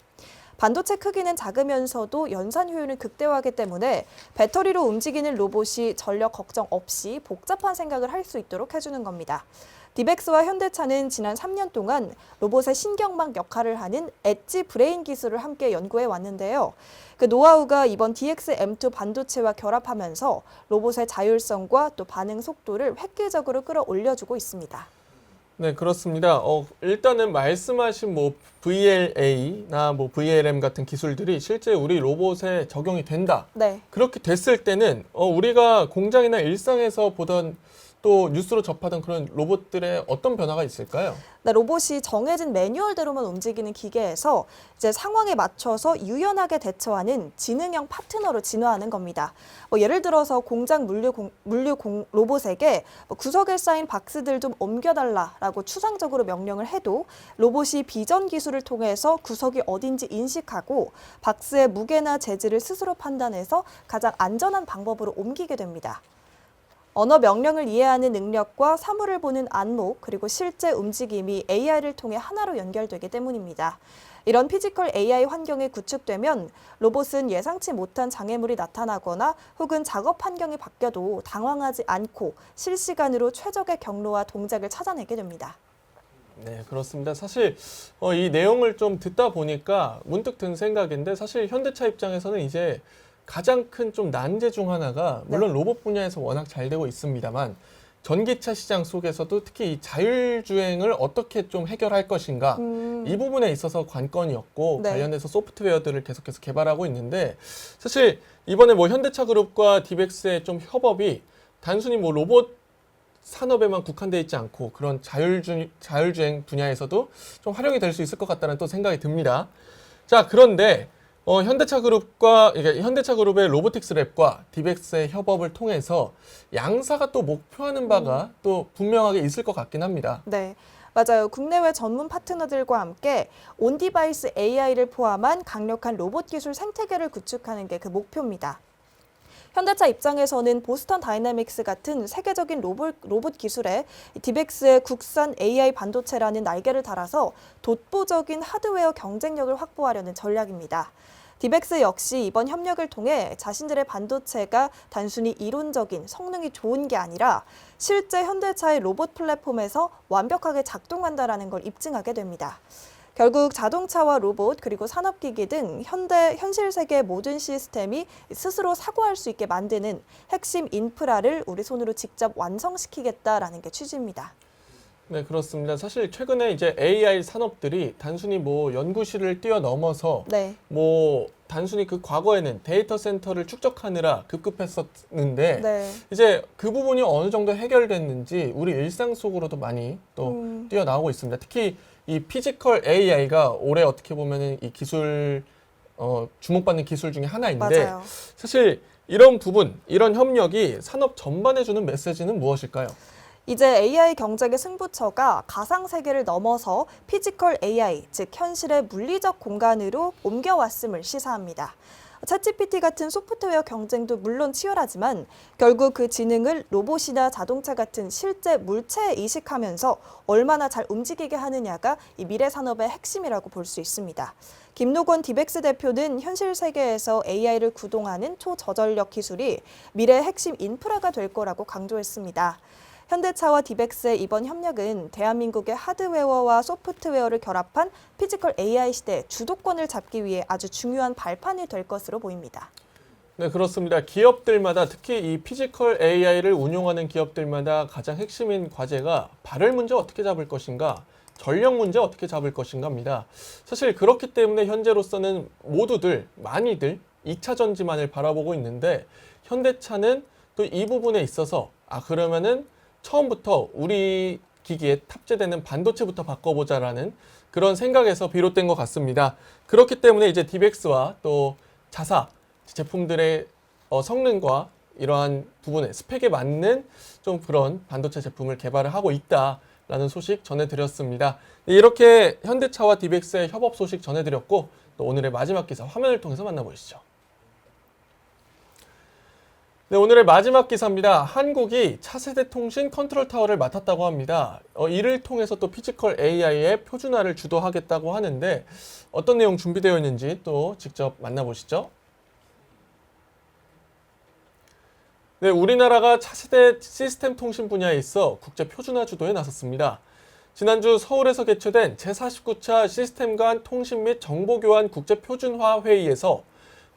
[SPEAKER 2] 반도체 크기는 작으면서도 연산 효율은 극대화하기 때문에 배터리로 움직이는 로봇이 전력 걱정 없이 복잡한 생각을 할 수 있도록 해주는 겁니다. 디벡스와 현대차는 지난 3년 동안 로봇의 신경막 역할을 하는 엣지 브레인 기술을 함께 연구해 왔는데요. 그 노하우가 이번 DX-M2 반도체와 결합하면서 로봇의 자율성과 또 반응 속도를 획기적으로 끌어올려주고 있습니다.
[SPEAKER 1] 네, 그렇습니다. 일단은 말씀하신 뭐 VLA나 뭐 VLM 같은 기술들이 실제 우리 로봇에 적용이 된다.
[SPEAKER 2] 네.
[SPEAKER 1] 그렇게 됐을 때는 우리가 공장이나 일상에서 보던 또 뉴스로 접하던 그런 로봇들의 어떤 변화가 있을까요?
[SPEAKER 2] 네, 로봇이 정해진 매뉴얼대로만 움직이는 기계에서 이제 상황에 맞춰서 유연하게 대처하는 지능형 파트너로 진화하는 겁니다. 예를 들어서 공장 로봇에게 구석에 쌓인 박스들 좀 옮겨달라라고 추상적으로 명령을 해도 로봇이 비전 기술을 통해서 구석이 어딘지 인식하고 박스의 무게나 재질을 스스로 판단해서 가장 안전한 방법으로 옮기게 됩니다. 언어 명령을 이해하는 능력과 사물을 보는 안목, 그리고 실제 움직임이 AI를 통해 하나로 연결되기 때문입니다. 이런 피지컬 AI 환경이 구축되면 로봇은 예상치 못한 장애물이 나타나거나 혹은 작업 환경이 바뀌어도 당황하지 않고 실시간으로 최적의 경로와 동작을 찾아내게 됩니다.
[SPEAKER 1] 네, 그렇습니다. 사실 이 내용을 좀 듣다 보니까 문득 든 생각인데 사실 현대차 입장에서는 이제 가장 큰 좀 난제 중 하나가 물론 로봇 분야에서 워낙 잘 되고 있습니다만 전기차 시장 속에서도 특히 이 자율주행을 어떻게 좀 해결할 것인가 이 부분에 있어서 관건이었고
[SPEAKER 2] 네.
[SPEAKER 1] 관련해서 소프트웨어들을 계속해서 개발하고 있는데 사실 이번에 뭐 현대차 그룹과 디벡스의 좀 협업이 단순히 뭐 로봇 산업에만 국한되어 있지 않고 그런 자율주행 분야에서도 좀 활용이 될 수 있을 것 같다는 또 생각이 듭니다. 자, 그런데 현대차그룹의 로보틱스 랩과 디벡스의 협업을 통해서 양사가 또 목표하는 바가 또 분명하게 있을 것 같긴 합니다.
[SPEAKER 2] 네, 맞아요. 국내외 전문 파트너들과 함께 온디바이스 AI를 포함한 강력한 로봇 기술 생태계를 구축하는 게 그 목표입니다. 현대차 입장에서는 보스턴 다이내믹스 같은 세계적인 로봇 기술에 디벡스의 국산 AI 반도체라는 날개를 달아서 독보적인 하드웨어 경쟁력을 확보하려는 전략입니다. 디벡스 역시 이번 협력을 통해 자신들의 반도체가 단순히 이론적인 성능이 좋은 게 아니라 실제 현대차의 로봇 플랫폼에서 완벽하게 작동한다는 걸 입증하게 됩니다. 결국 자동차와 로봇 그리고 산업기기 등 현실 세계의 모든 시스템이 스스로 사고할 수 있게 만드는 핵심 인프라를 우리 손으로 직접 완성시키겠다라는 게 취지입니다.
[SPEAKER 1] 네, 그렇습니다. 사실 최근에 이제 AI 산업들이 단순히 뭐 연구실을 뛰어넘어서
[SPEAKER 2] 네.
[SPEAKER 1] 뭐 단순히 그 과거에는 데이터 센터를 축적하느라 급급했었는데
[SPEAKER 2] 네.
[SPEAKER 1] 이제 그 부분이 어느 정도 해결됐는지 우리 일상 속으로도 많이 또 뛰어나오고 있습니다. 특히 이 피지컬 AI가 올해 어떻게 보면은 이 기술 주목받는 기술 중에 하나인데
[SPEAKER 2] 맞아요.
[SPEAKER 1] 사실 이런 부분, 이런 협력이 산업 전반에 주는 메시지는 무엇일까요?
[SPEAKER 2] 이제 AI 경쟁의 승부처가 가상 세계를 넘어서 피지컬 AI, 즉 현실의 물리적 공간으로 옮겨왔음을 시사합니다. 챗GPT 같은 소프트웨어 경쟁도 물론 치열하지만 결국 그 지능을 로봇이나 자동차 같은 실제 물체에 이식하면서 얼마나 잘 움직이게 하느냐가 이 미래 산업의 핵심이라고 볼 수 있습니다. 김노건 디벡스 대표는 현실 세계에서 AI를 구동하는 초저전력 기술이 미래의 핵심 인프라가 될 거라고 강조했습니다. 현대차와 디벡스의 이번 협력은 대한민국의 하드웨어와 소프트웨어를 결합한 피지컬 AI 시대의 주도권을 잡기 위해 아주 중요한 발판이 될 것으로 보입니다.
[SPEAKER 1] 네, 그렇습니다. 기업들마다 특히 이 피지컬 AI를 운용하는 기업들마다 가장 핵심인 과제가 발열 문제 어떻게 잡을 것인가, 전력 문제 어떻게 잡을 것인가입니다. 사실 그렇기 때문에 현재로서는 많이들 2차 전지만을 바라보고 있는데 현대차는 또 이 부분에 있어서 그러면은 처음부터 우리 기기에 탑재되는 반도체부터 바꿔보자라는 그런 생각에서 비롯된 것 같습니다. 그렇기 때문에 이제 디벡스와 또 자사 제품들의 성능과 이러한 부분의 스펙에 맞는 좀 그런 반도체 제품을 개발을 하고 있다라는 소식 전해드렸습니다. 이렇게 현대차와 디벡스의 협업 소식 전해드렸고 또 오늘의 마지막 기사 화면을 통해서 만나보시죠. 네, 오늘의 마지막 기사입니다. 한국이 차세대 통신 컨트롤 타워를 맡았다고 합니다. 이를 통해서 또 피지컬 AI의 표준화를 주도하겠다고 하는데 어떤 내용 준비되어 있는지 또 직접 만나보시죠. 네, 우리나라가 차세대 시스템 통신 분야에 있어 국제 표준화 주도에 나섰습니다. 지난주 서울에서 개최된 제49차 시스템 간 통신 및 정보교환 국제 표준화 회의에서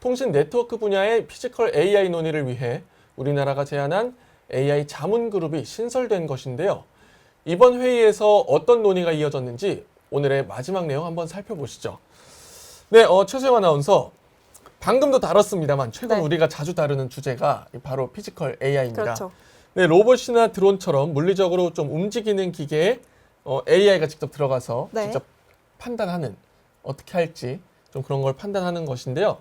[SPEAKER 1] 통신 네트워크 분야의 피지컬 AI 논의를 위해 우리나라가 제안한 AI 자문그룹이 신설된 것인데요. 이번 회의에서 어떤 논의가 이어졌는지 오늘의 마지막 내용 한번 살펴보시죠. 네, 최소영 아나운서. 방금도 다뤘습니다만 최근 우리가 자주 다루는 주제가 바로 피지컬 AI입니다.
[SPEAKER 2] 그렇죠.
[SPEAKER 1] 네, 로봇이나 드론처럼 물리적으로 좀 움직이는 기계에 AI가 직접 들어가서 직접 판단하는, 어떻게 할지 좀 그런 걸 판단하는 것인데요.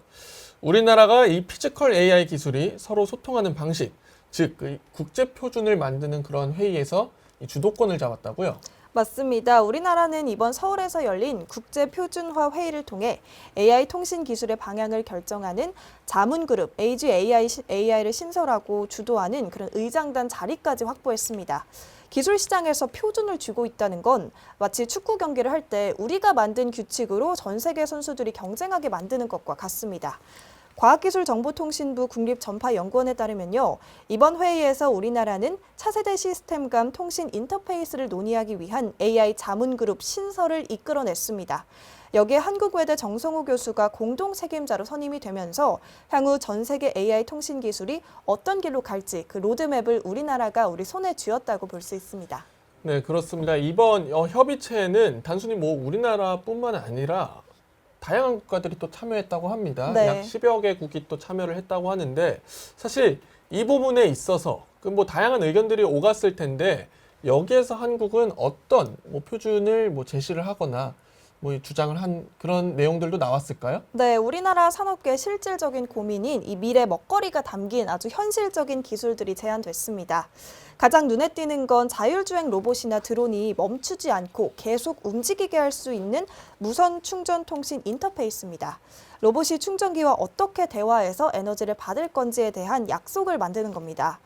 [SPEAKER 1] 우리나라가 이 피지컬 AI 기술이 서로 소통하는 방식, 즉 국제 표준을 만드는 그런 회의에서 이 주도권을 잡았다고요?
[SPEAKER 2] 맞습니다. 우리나라는 이번 서울에서 열린 국제 표준화 회의를 통해 AI 통신 기술의 방향을 결정하는 자문그룹 AG AI를 신설하고 주도하는 그런 의장단 자리까지 확보했습니다. 기술 시장에서 표준을 쥐고 있다는 건 마치 축구 경기를 할 때 우리가 만든 규칙으로 전 세계 선수들이 경쟁하게 만드는 것과 같습니다. 과학기술정보통신부 국립전파연구원에 따르면요. 이번 회의에서 우리나라는 차세대 시스템 간 통신 인터페이스를 논의하기 위한 AI 자문그룹 신설을 이끌어냈습니다. 여기에 한국외대 정성호 교수가 공동 책임자로 선임이 되면서 향후 전 세계 AI 통신 기술이 어떤 길로 갈지 그 로드맵을 우리나라가 우리 손에 쥐었다고 볼 수 있습니다.
[SPEAKER 1] 네, 그렇습니다. 이번 협의체에는 단순히 뭐 우리나라뿐만 아니라 다양한 국가들이 또 참여했다고 합니다. 약 10여 개국이 또 참여를 했다고 하는데 사실 이 부분에 있어서 그 뭐 다양한 의견들이 오갔을 텐데 여기에서 한국은 어떤 뭐 표준을 뭐 제시를 하거나 뭐 주장을 한 그런 내용들도 나왔을까요?
[SPEAKER 2] 네, 우리나라 산업계의 실질적인 고민인 이 미래 먹거리가 담긴 아주 현실적인 기술들이 제안됐습니다. 가장 눈에 띄는 건 자율주행 로봇이나 드론이 멈추지 않고 계속 움직이게 할 수 있는 무선 충전 통신 인터페이스입니다. 로봇이 충전기와 어떻게 대화해서 에너지를 받을 건지에 대한 약속을 만드는 겁니다.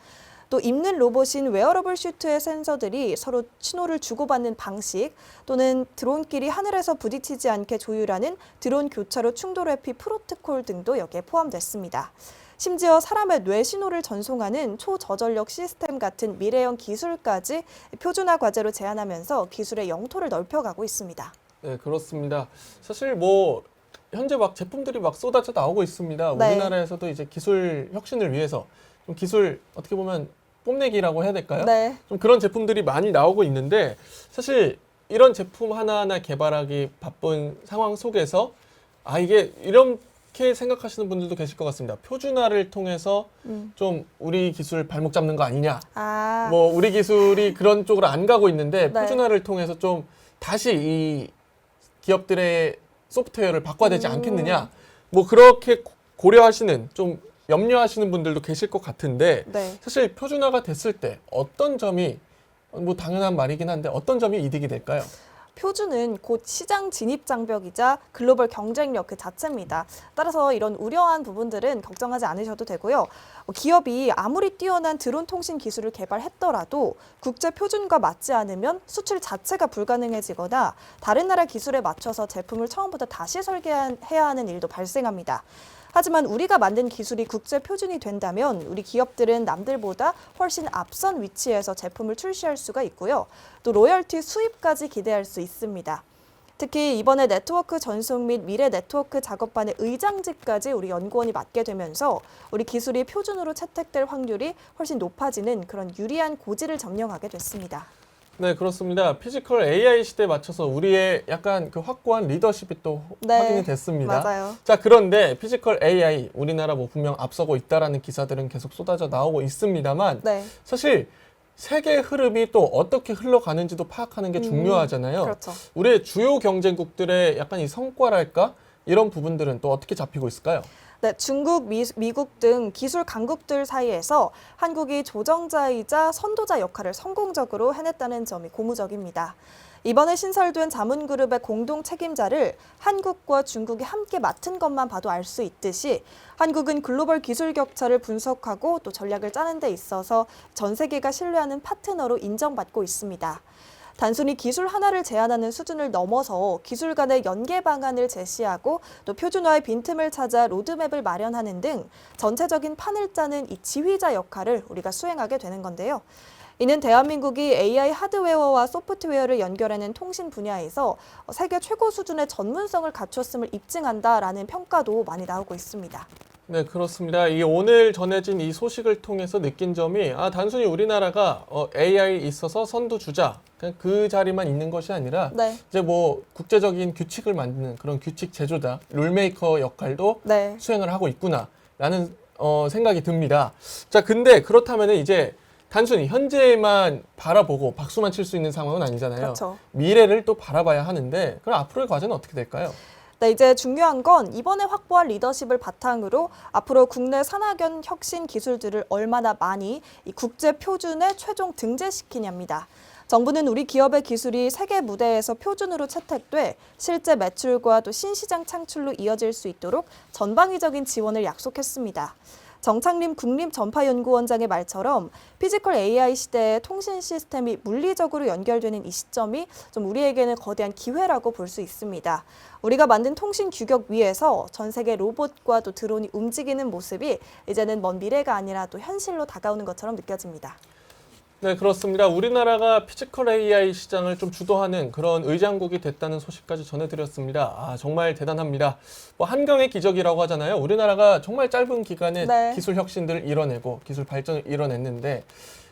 [SPEAKER 2] 또 입는 로봇인 웨어러블 슈트의 센서들이 서로 신호를 주고받는 방식 또는 드론끼리 하늘에서 부딪히지 않게 조율하는 드론 교차로 충돌 회피 프로토콜 등도 여기에 포함됐습니다. 심지어 사람의 뇌 신호를 전송하는 초저전력 시스템 같은 미래형 기술까지 표준화 과제로 제안하면서 기술의 영토를 넓혀가고 있습니다.
[SPEAKER 1] 네, 그렇습니다. 사실 뭐 현재 막 제품들이 막 쏟아져 나오고 있습니다.
[SPEAKER 2] 네.
[SPEAKER 1] 우리나라에서도 이제 기술 혁신을 위해서 좀 기술 어떻게 보면 뽐내기라고 해야 될까요?
[SPEAKER 2] 네.
[SPEAKER 1] 좀 그런 제품들이 많이 나오고 있는데 사실 이런 제품 하나하나 개발하기 바쁜 상황 속에서 이게 이렇게 생각하시는 분들도 계실 것 같습니다. 표준화를 통해서 좀 우리 기술 발목 잡는 거 아니냐. 뭐 우리 기술이 그런 쪽으로 안 가고 있는데
[SPEAKER 2] 네.
[SPEAKER 1] 표준화를 통해서 좀 다시 이 기업들의 소프트웨어를 바꿔야 되지 않겠느냐. 뭐 그렇게 고려하시는 좀 염려하시는 분들도 계실 것 같은데
[SPEAKER 2] 네.
[SPEAKER 1] 사실 표준화가 됐을 때 어떤 점이 뭐 당연한 말이긴 한데 어떤 점이 이득이 될까요?
[SPEAKER 2] 표준은 곧 시장 진입 장벽이자 글로벌 경쟁력 그 자체입니다. 따라서 이런 우려한 부분들은 걱정하지 않으셔도 되고요. 기업이 아무리 뛰어난 드론 통신 기술을 개발했더라도 국제 표준과 맞지 않으면 수출 자체가 불가능해지거나 다른 나라 기술에 맞춰서 제품을 처음부터 다시 설계해야 하는 일도 발생합니다. 하지만 우리가 만든 기술이 국제 표준이 된다면 우리 기업들은 남들보다 훨씬 앞선 위치에서 제품을 출시할 수가 있고요. 또 로열티 수입까지 기대할 수 있습니다. 특히 이번에 네트워크 전송 및 미래 네트워크 작업반의 의장직까지 우리 연구원이 맡게 되면서 우리 기술이 표준으로 채택될 확률이 훨씬 높아지는 그런 유리한 고지를 점령하게 됐습니다.
[SPEAKER 1] 네, 그렇습니다. 피지컬 AI 시대에 맞춰서 우리의 약간 그 확고한 리더십이 또 확인이 됐습니다.
[SPEAKER 2] 맞아요.
[SPEAKER 1] 자, 그런데 피지컬 AI 우리나라 뭐 분명 앞서고 있다라는 기사들은 계속 쏟아져 나오고 있습니다만
[SPEAKER 2] 네.
[SPEAKER 1] 사실 세계 흐름이 또 어떻게 흘러가는지도 파악하는 게 중요하잖아요.
[SPEAKER 2] 그렇죠.
[SPEAKER 1] 우리의 주요 경쟁국들의 약간 이 성과랄까? 이런 부분들은 또 어떻게 잡히고 있을까요?
[SPEAKER 2] 네, 중국, 미국 등 기술 강국들 사이에서 한국이 조정자이자 선도자 역할을 성공적으로 해냈다는 점이 고무적입니다. 이번에 신설된 자문그룹의 공동 책임자를 한국과 중국이 함께 맡은 것만 봐도 알 수 있듯이 한국은 글로벌 기술 격차를 분석하고 또 전략을 짜는 데 있어서 전 세계가 신뢰하는 파트너로 인정받고 있습니다. 단순히 기술 하나를 제안하는 수준을 넘어서 기술 간의 연계 방안을 제시하고 또 표준화의 빈틈을 찾아 로드맵을 마련하는 등 전체적인 판을 짜는 이 지휘자 역할을 우리가 수행하게 되는 건데요. 이는 대한민국이 AI 하드웨어와 소프트웨어를 연결하는 통신 분야에서 세계 최고 수준의 전문성을 갖췄음을 입증한다라는 평가도 많이 나오고 있습니다.
[SPEAKER 1] 네, 그렇습니다. 이 오늘 전해진 이 소식을 통해서 느낀 점이 단순히 우리나라가 AI에 있어서 선두주자 그냥 그 자리만 있는 것이 아니라
[SPEAKER 2] 네.
[SPEAKER 1] 이제 뭐 국제적인 규칙을 만드는 그런 규칙 제조자, 룰메이커 역할도
[SPEAKER 2] 네.
[SPEAKER 1] 수행을 하고 있구나라는 생각이 듭니다. 자, 근데 그렇다면 이제 단순히 현재만 바라보고 박수만 칠 수 있는 상황은 아니잖아요.
[SPEAKER 2] 그렇죠.
[SPEAKER 1] 미래를 또 바라봐야 하는데 그럼 앞으로의 과제는 어떻게 될까요?
[SPEAKER 2] 네, 이제 중요한 건 이번에 확보한 리더십을 바탕으로 앞으로 국내 산학연 혁신 기술들을 얼마나 많이 이 국제 표준에 최종 등재시키냐입니다. 정부는 우리 기업의 기술이 세계 무대에서 표준으로 채택돼 실제 매출과 또 신시장 창출로 이어질 수 있도록 전방위적인 지원을 약속했습니다. 정창림 국립전파연구원장의 말처럼 피지컬 AI 시대의 통신 시스템이 물리적으로 연결되는 이 시점이 좀 우리에게는 거대한 기회라고 볼 수 있습니다. 우리가 만든 통신 규격 위에서 전 세계 로봇과 또 드론이 움직이는 모습이 이제는 먼 미래가 아니라 또 현실로 다가오는 것처럼 느껴집니다.
[SPEAKER 1] 네, 그렇습니다. 우리나라가 피지컬 AI 시장을 좀 주도하는 그런 의장국이 됐다는 소식까지 전해드렸습니다. 정말 대단합니다. 뭐 한경의 기적이라고 하잖아요. 우리나라가 정말 짧은 기간에
[SPEAKER 2] 네.
[SPEAKER 1] 기술 혁신들을 이뤄내고 기술 발전을 이뤄냈는데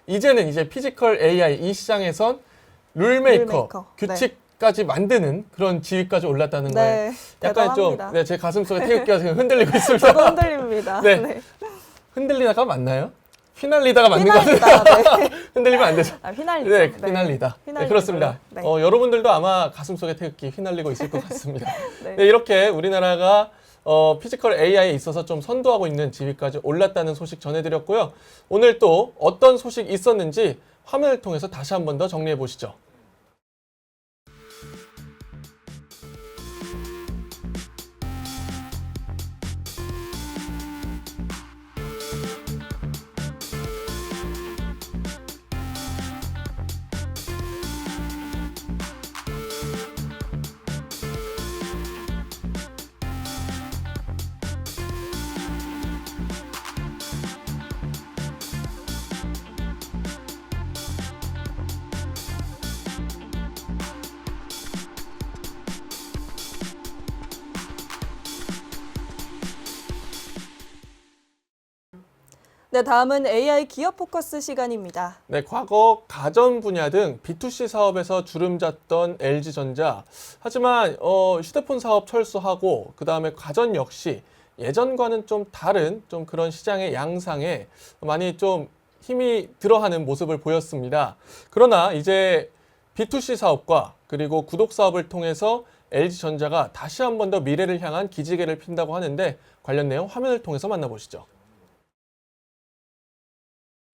[SPEAKER 1] 이제는 이제 피지컬 AI 이 시장에선 룰메이커. 규칙까지 만드는 그런 지위까지 올랐다는 거에 약간
[SPEAKER 2] 대단합니다.
[SPEAKER 1] 좀 제 가슴속에 태극기가 지금 흔들리고 있습니다.
[SPEAKER 2] 저도 흔들립니다.
[SPEAKER 1] 네. 흔들리다가 맞나요? 휘날리다가 맞는 거
[SPEAKER 2] 휘날리다.
[SPEAKER 1] 같아요.
[SPEAKER 2] 네.
[SPEAKER 1] 흔들리면 안 되죠.
[SPEAKER 2] 휘날리죠.
[SPEAKER 1] 네, 휘날리다. 네,
[SPEAKER 2] 휘날리는
[SPEAKER 1] 그렇습니다.
[SPEAKER 2] 걸로. 네.
[SPEAKER 1] 여러분들도 아마 가슴속에 태극기 휘날리고 있을 것 같습니다.
[SPEAKER 2] 네.
[SPEAKER 1] 네, 이렇게 우리나라가 피지컬 AI에 있어서 좀 선도하고 있는 지위까지 올랐다는 소식 전해드렸고요. 오늘 또 어떤 소식 있었는지 화면을 통해서 다시 한 번 더 정리해 보시죠.
[SPEAKER 2] 네, 다음은 AI 기업 포커스 시간입니다.
[SPEAKER 1] 네, 과거 가전 분야 등 B2C 사업에서 주름잡던 LG전자. 하지만 휴대폰 사업 철수하고 그다음에 가전 역시 예전과는 좀 다른 좀 그런 시장의 양상에 많이 좀 힘이 들어하는 모습을 보였습니다. 그러나 이제 B2C 사업과 그리고 구독 사업을 통해서 LG전자가 다시 한 번 더 미래를 향한 기지개를 핀다고 하는데 관련 내용 화면을 통해서 만나보시죠.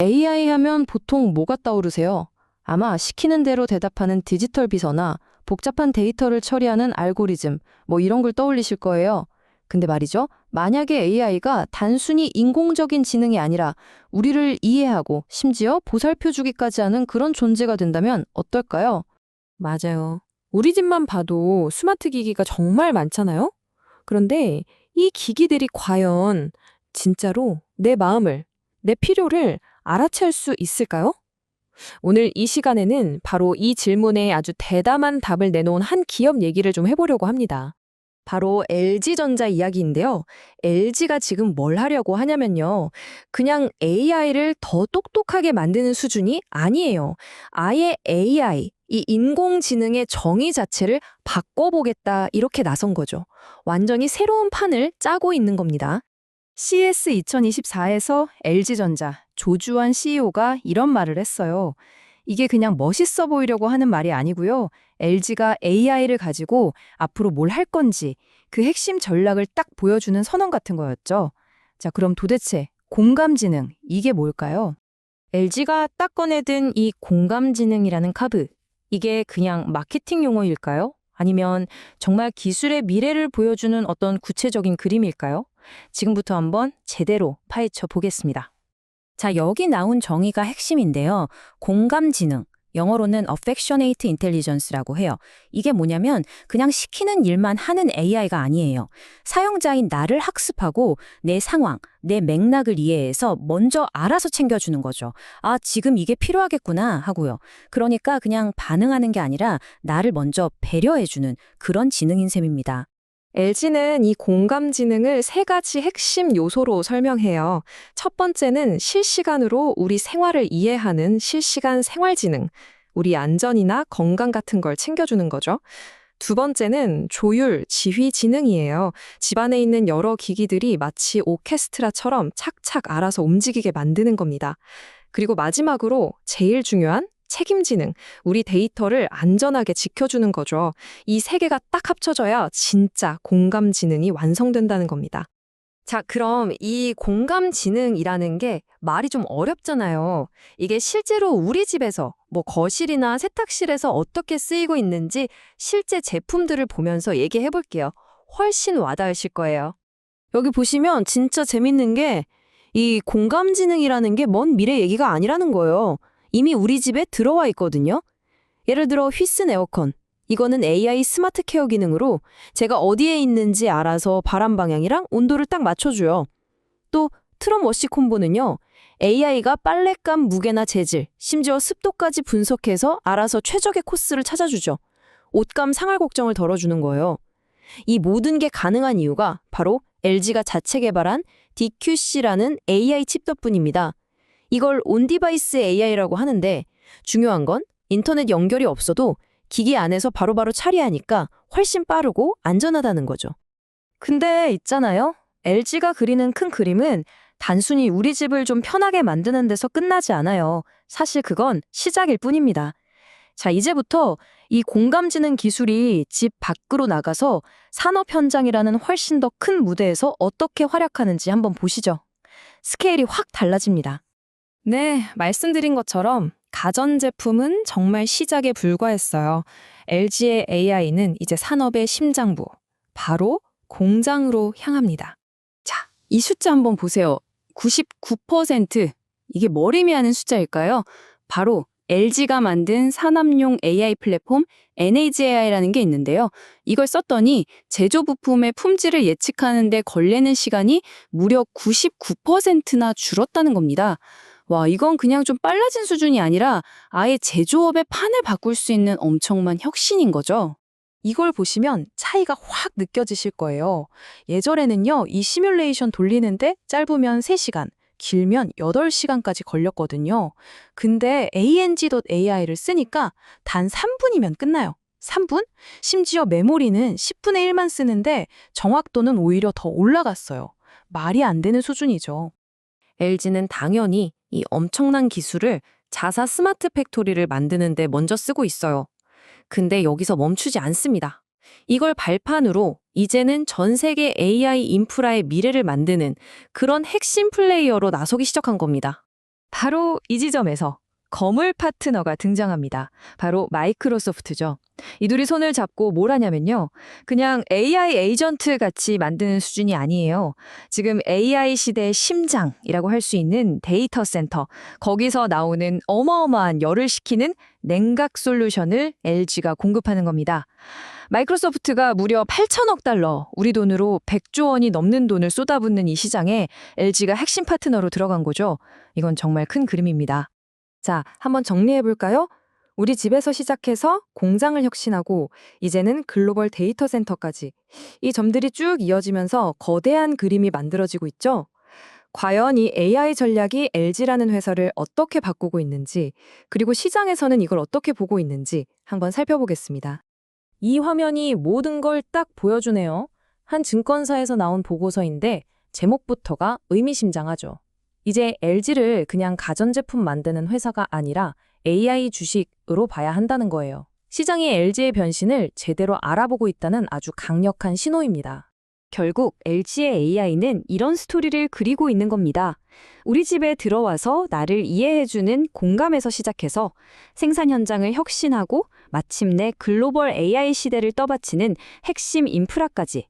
[SPEAKER 3] AI 하면 보통 뭐가 떠오르세요? 아마 시키는 대로 대답하는 디지털 비서나 복잡한 데이터를 처리하는 알고리즘, 뭐 이런 걸 떠올리실 거예요. 근데 말이죠. 만약에 AI가 단순히 인공적인 지능이 아니라 우리를 이해하고 심지어 보살펴주기까지 하는 그런 존재가 된다면 어떨까요?
[SPEAKER 4] 맞아요. 우리 집만 봐도 스마트 기기가 정말 많잖아요? 그런데 이 기기들이 과연 진짜로 내 마음을, 내 필요를 알아챌 수 있을까요? 오늘 이 시간에는 바로 이 질문에 아주 대담한 답을 내놓은 한 기업 얘기를 좀 해보려고 합니다. 바로 LG전자 이야기인데요. LG가 지금 뭘 하려고 하냐면요. 그냥 AI를 더 똑똑하게 만드는 수준이 아니에요. 아예 AI, 이 인공지능의 정의 자체를 바꿔보겠다 이렇게 나선 거죠. 완전히 새로운 판을 짜고 있는 겁니다. CS 2024에서 LG전자 조주환 CEO가 이런 말을 했어요. 이게 그냥 멋있어 보이려고 하는 말이 아니고요. LG가 AI를 가지고 앞으로 뭘 할 건지 그 핵심 전략을 딱 보여주는 선언 같은 거였죠. 자, 그럼 도대체 공감지능, 이게 뭘까요? LG가 딱 꺼내든 이 공감지능이라는 카드, 이게 그냥 마케팅 용어일까요? 아니면 정말 기술의 미래를 보여주는 어떤 구체적인 그림일까요? 지금부터 한번 제대로 파헤쳐 보겠습니다. 자, 여기 나온 정의가 핵심인데요. 공감지능, 영어로는 affectionate intelligence라고 해요. 이게 뭐냐면 그냥 시키는 일만 하는 AI가 아니에요. 사용자인 나를 학습하고 내 상황, 내 맥락을 이해해서 먼저 알아서 챙겨주는 거죠. 아, 지금 이게 필요하겠구나 하고요. 그러니까 그냥 반응하는 게 아니라 나를 먼저 배려해주는 그런 지능인 셈입니다.
[SPEAKER 5] LG는 이 공감지능을 세 가지 핵심 요소로 설명해요. 첫 번째는 실시간으로 우리 생활을 이해하는 실시간 생활지능, 우리 안전이나 건강 같은 걸 챙겨주는 거죠. 두 번째는 조율, 지휘 지능이에요. 집안에 있는 여러 기기들이 마치 오케스트라처럼 착착 알아서 움직이게 만드는 겁니다. 그리고 마지막으로 제일 중요한 책임지능, 우리 데이터를 안전하게 지켜주는 거죠. 이 세 개가 딱 합쳐져야 진짜 공감지능이 완성된다는 겁니다. 자, 그럼 이 공감지능이라는 게 말이 좀 어렵잖아요. 이게 실제로 우리 집에서 뭐 거실이나 세탁실에서 어떻게 쓰이고 있는지 실제 제품들을 보면서 얘기해 볼게요. 훨씬 와닿으실 거예요. 여기 보시면 진짜 재밌는 게 이 공감지능이라는 게 먼 미래 얘기가 아니라는 거예요. 이미 우리 집에 들어와 있거든요. 예를 들어 휘슨 에어컨. 이거는 AI 스마트 케어 기능으로 제가 어디에 있는지 알아서 바람 방향이랑 온도를 딱 맞춰줘요. 또 트럼 워시 콤보는요. AI가 빨랫감 무게나 재질, 심지어 습도까지 분석해서 알아서 최적의 코스를 찾아주죠. 옷감 상할 걱정을 덜어주는 거예요. 이 모든 게 가능한 이유가 바로 LG가 자체 개발한 DQC라는 AI 칩 덕분입니다. 이걸 온디바이스 AI라고 하는데 중요한 건 인터넷 연결이 없어도 기기 안에서 바로바로 처리하니까 훨씬 빠르고 안전하다는 거죠. 근데 있잖아요. LG가 그리는 큰 그림은
[SPEAKER 3] 단순히 우리 집을 좀 편하게 만드는 데서 끝나지 않아요. 사실 그건 시작일 뿐입니다. 자, 이제부터 이 공감지능 기술이 집 밖으로 나가서 산업 현장이라는 훨씬 더 큰 무대에서 어떻게 활약하는지 한번 보시죠. 스케일이 확 달라집니다.
[SPEAKER 5] 네, 말씀드린 것처럼 가전제품은 정말 시작에 불과했어요. LG의 AI는 이제 산업의 심장부, 바로 공장으로 향합니다.
[SPEAKER 3] 자, 이 숫자 한번 보세요. 99%. 이게 뭘 의미하는 숫자일까요? 바로 LG가 만든 산업용 AI 플랫폼 NAGAI라는 게 있는데요. 이걸 썼더니 제조 부품의 품질을 예측하는 데 걸리는 시간이 무려 99%나 줄었다는 겁니다. 와, 이건 그냥 좀 빨라진 수준이 아니라 아예 제조업의 판을 바꿀 수 있는 엄청난 혁신인 거죠.
[SPEAKER 5] 이걸 보시면 차이가 확 느껴지실 거예요. 예전에는요, 이 시뮬레이션 돌리는데 짧으면 3시간, 길면 8시간까지 걸렸거든요. 근데 ANG.AI를 쓰니까 단 3분이면 끝나요. 3분? 심지어 메모리는 10분의 1만 쓰는데 정확도는 오히려 더 올라갔어요. 말이 안 되는 수준이죠.
[SPEAKER 3] LG는 당연히 이 엄청난 기술을 자사 스마트 팩토리를 만드는 데 먼저 쓰고 있어요. 근데 여기서 멈추지 않습니다. 이걸 발판으로 이제는 전 세계 AI 인프라의 미래를 만드는 그런 핵심 플레이어로 나서기 시작한 겁니다.
[SPEAKER 5] 바로 이 지점에서 거물 파트너가 등장합니다. 바로 마이크로소프트죠. 이 둘이 손을 잡고 뭘 하냐면요. 그냥 AI 에이전트 같이 만드는 수준이 아니에요. 지금 AI 시대의 심장이라고 할 수 있는 데이터 센터, 거기서 나오는 어마어마한 열을 식히는 냉각 솔루션을 LG가 공급하는 겁니다. 마이크로소프트가 무려 8천억 달러, 우리 돈으로 100조 원이 넘는 돈을 쏟아붓는 이 시장에 LG가 핵심 파트너로 들어간 거죠. 이건 정말 큰 그림입니다. 자, 한번 정리해볼까요? 우리 집에서 시작해서 공장을 혁신하고 이제는 글로벌 데이터 센터까지 이 점들이 쭉 이어지면서 거대한 그림이 만들어지고 있죠. 과연 이 AI 전략이 LG라는 회사를 어떻게 바꾸고 있는지, 그리고 시장에서는 이걸 어떻게 보고 있는지 한번 살펴보겠습니다. 이 화면이 모든 걸 딱 보여주네요. 한 증권사에서 나온 보고서인데 제목부터가 의미심장하죠. 이제 LG를 그냥 가전제품 만드는 회사가 아니라 AI 주식으로 봐야 한다는 거예요. 시장이 LG의 변신을 제대로 알아보고 있다는 아주 강력한 신호입니다.
[SPEAKER 3] 결국 LG의 AI는 이런 스토리를 그리고 있는 겁니다. 우리 집에 들어와서 나를 이해해주는 공감에서 시작해서 생산 현장을 혁신하고 마침내 글로벌 AI 시대를 떠받치는 핵심 인프라까지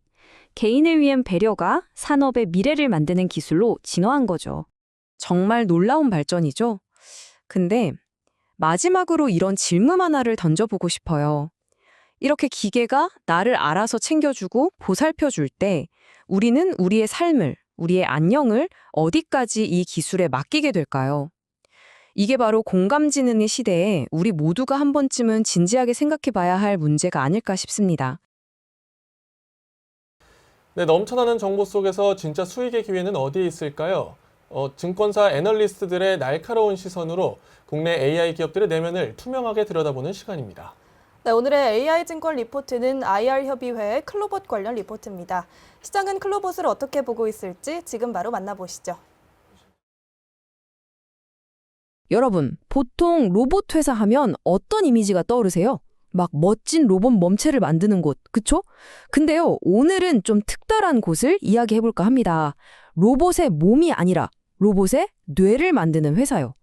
[SPEAKER 3] 개인을 위한 배려가 산업의 미래를 만드는 기술로 진화한 거죠.
[SPEAKER 5] 정말 놀라운 발전이죠. 근데 마지막으로 이런 질문 하나를 던져보고 싶어요. 이렇게 기계가 나를 알아서 챙겨주고 보살펴줄 때 우리는 우리의 삶을, 우리의 안녕을 어디까지 이 기술에 맡기게 될까요? 이게 바로 공감지능의 시대에 우리 모두가 한 번쯤은 진지하게 생각해 봐야 할 문제가 아닐까 싶습니다.
[SPEAKER 1] 네, 넘쳐나는 정보 속에서 진짜 수익의 기회는 어디에 있을까요? 증권사 애널리스트들의 날카로운 시선으로 국내 AI 기업들의 내면을 투명하게 들여다보는 시간입니다.
[SPEAKER 2] 네, 오늘의 AI증권 리포트는 IR협의회의 클로봇 관련 리포트입니다. 시장은 클로봇을 어떻게 보고 있을지 지금 바로 만나보시죠.
[SPEAKER 5] 여러분, 보통 로봇 회사 하면 어떤 이미지가 떠오르세요? 막 멋진 로봇 몸체를 만드는 곳, 그쵸? 근데요, 오늘은 좀 특별한 곳을 이야기해볼까 합니다. 로봇의 몸이 아니라 로봇의 뇌를 만드는 회사요.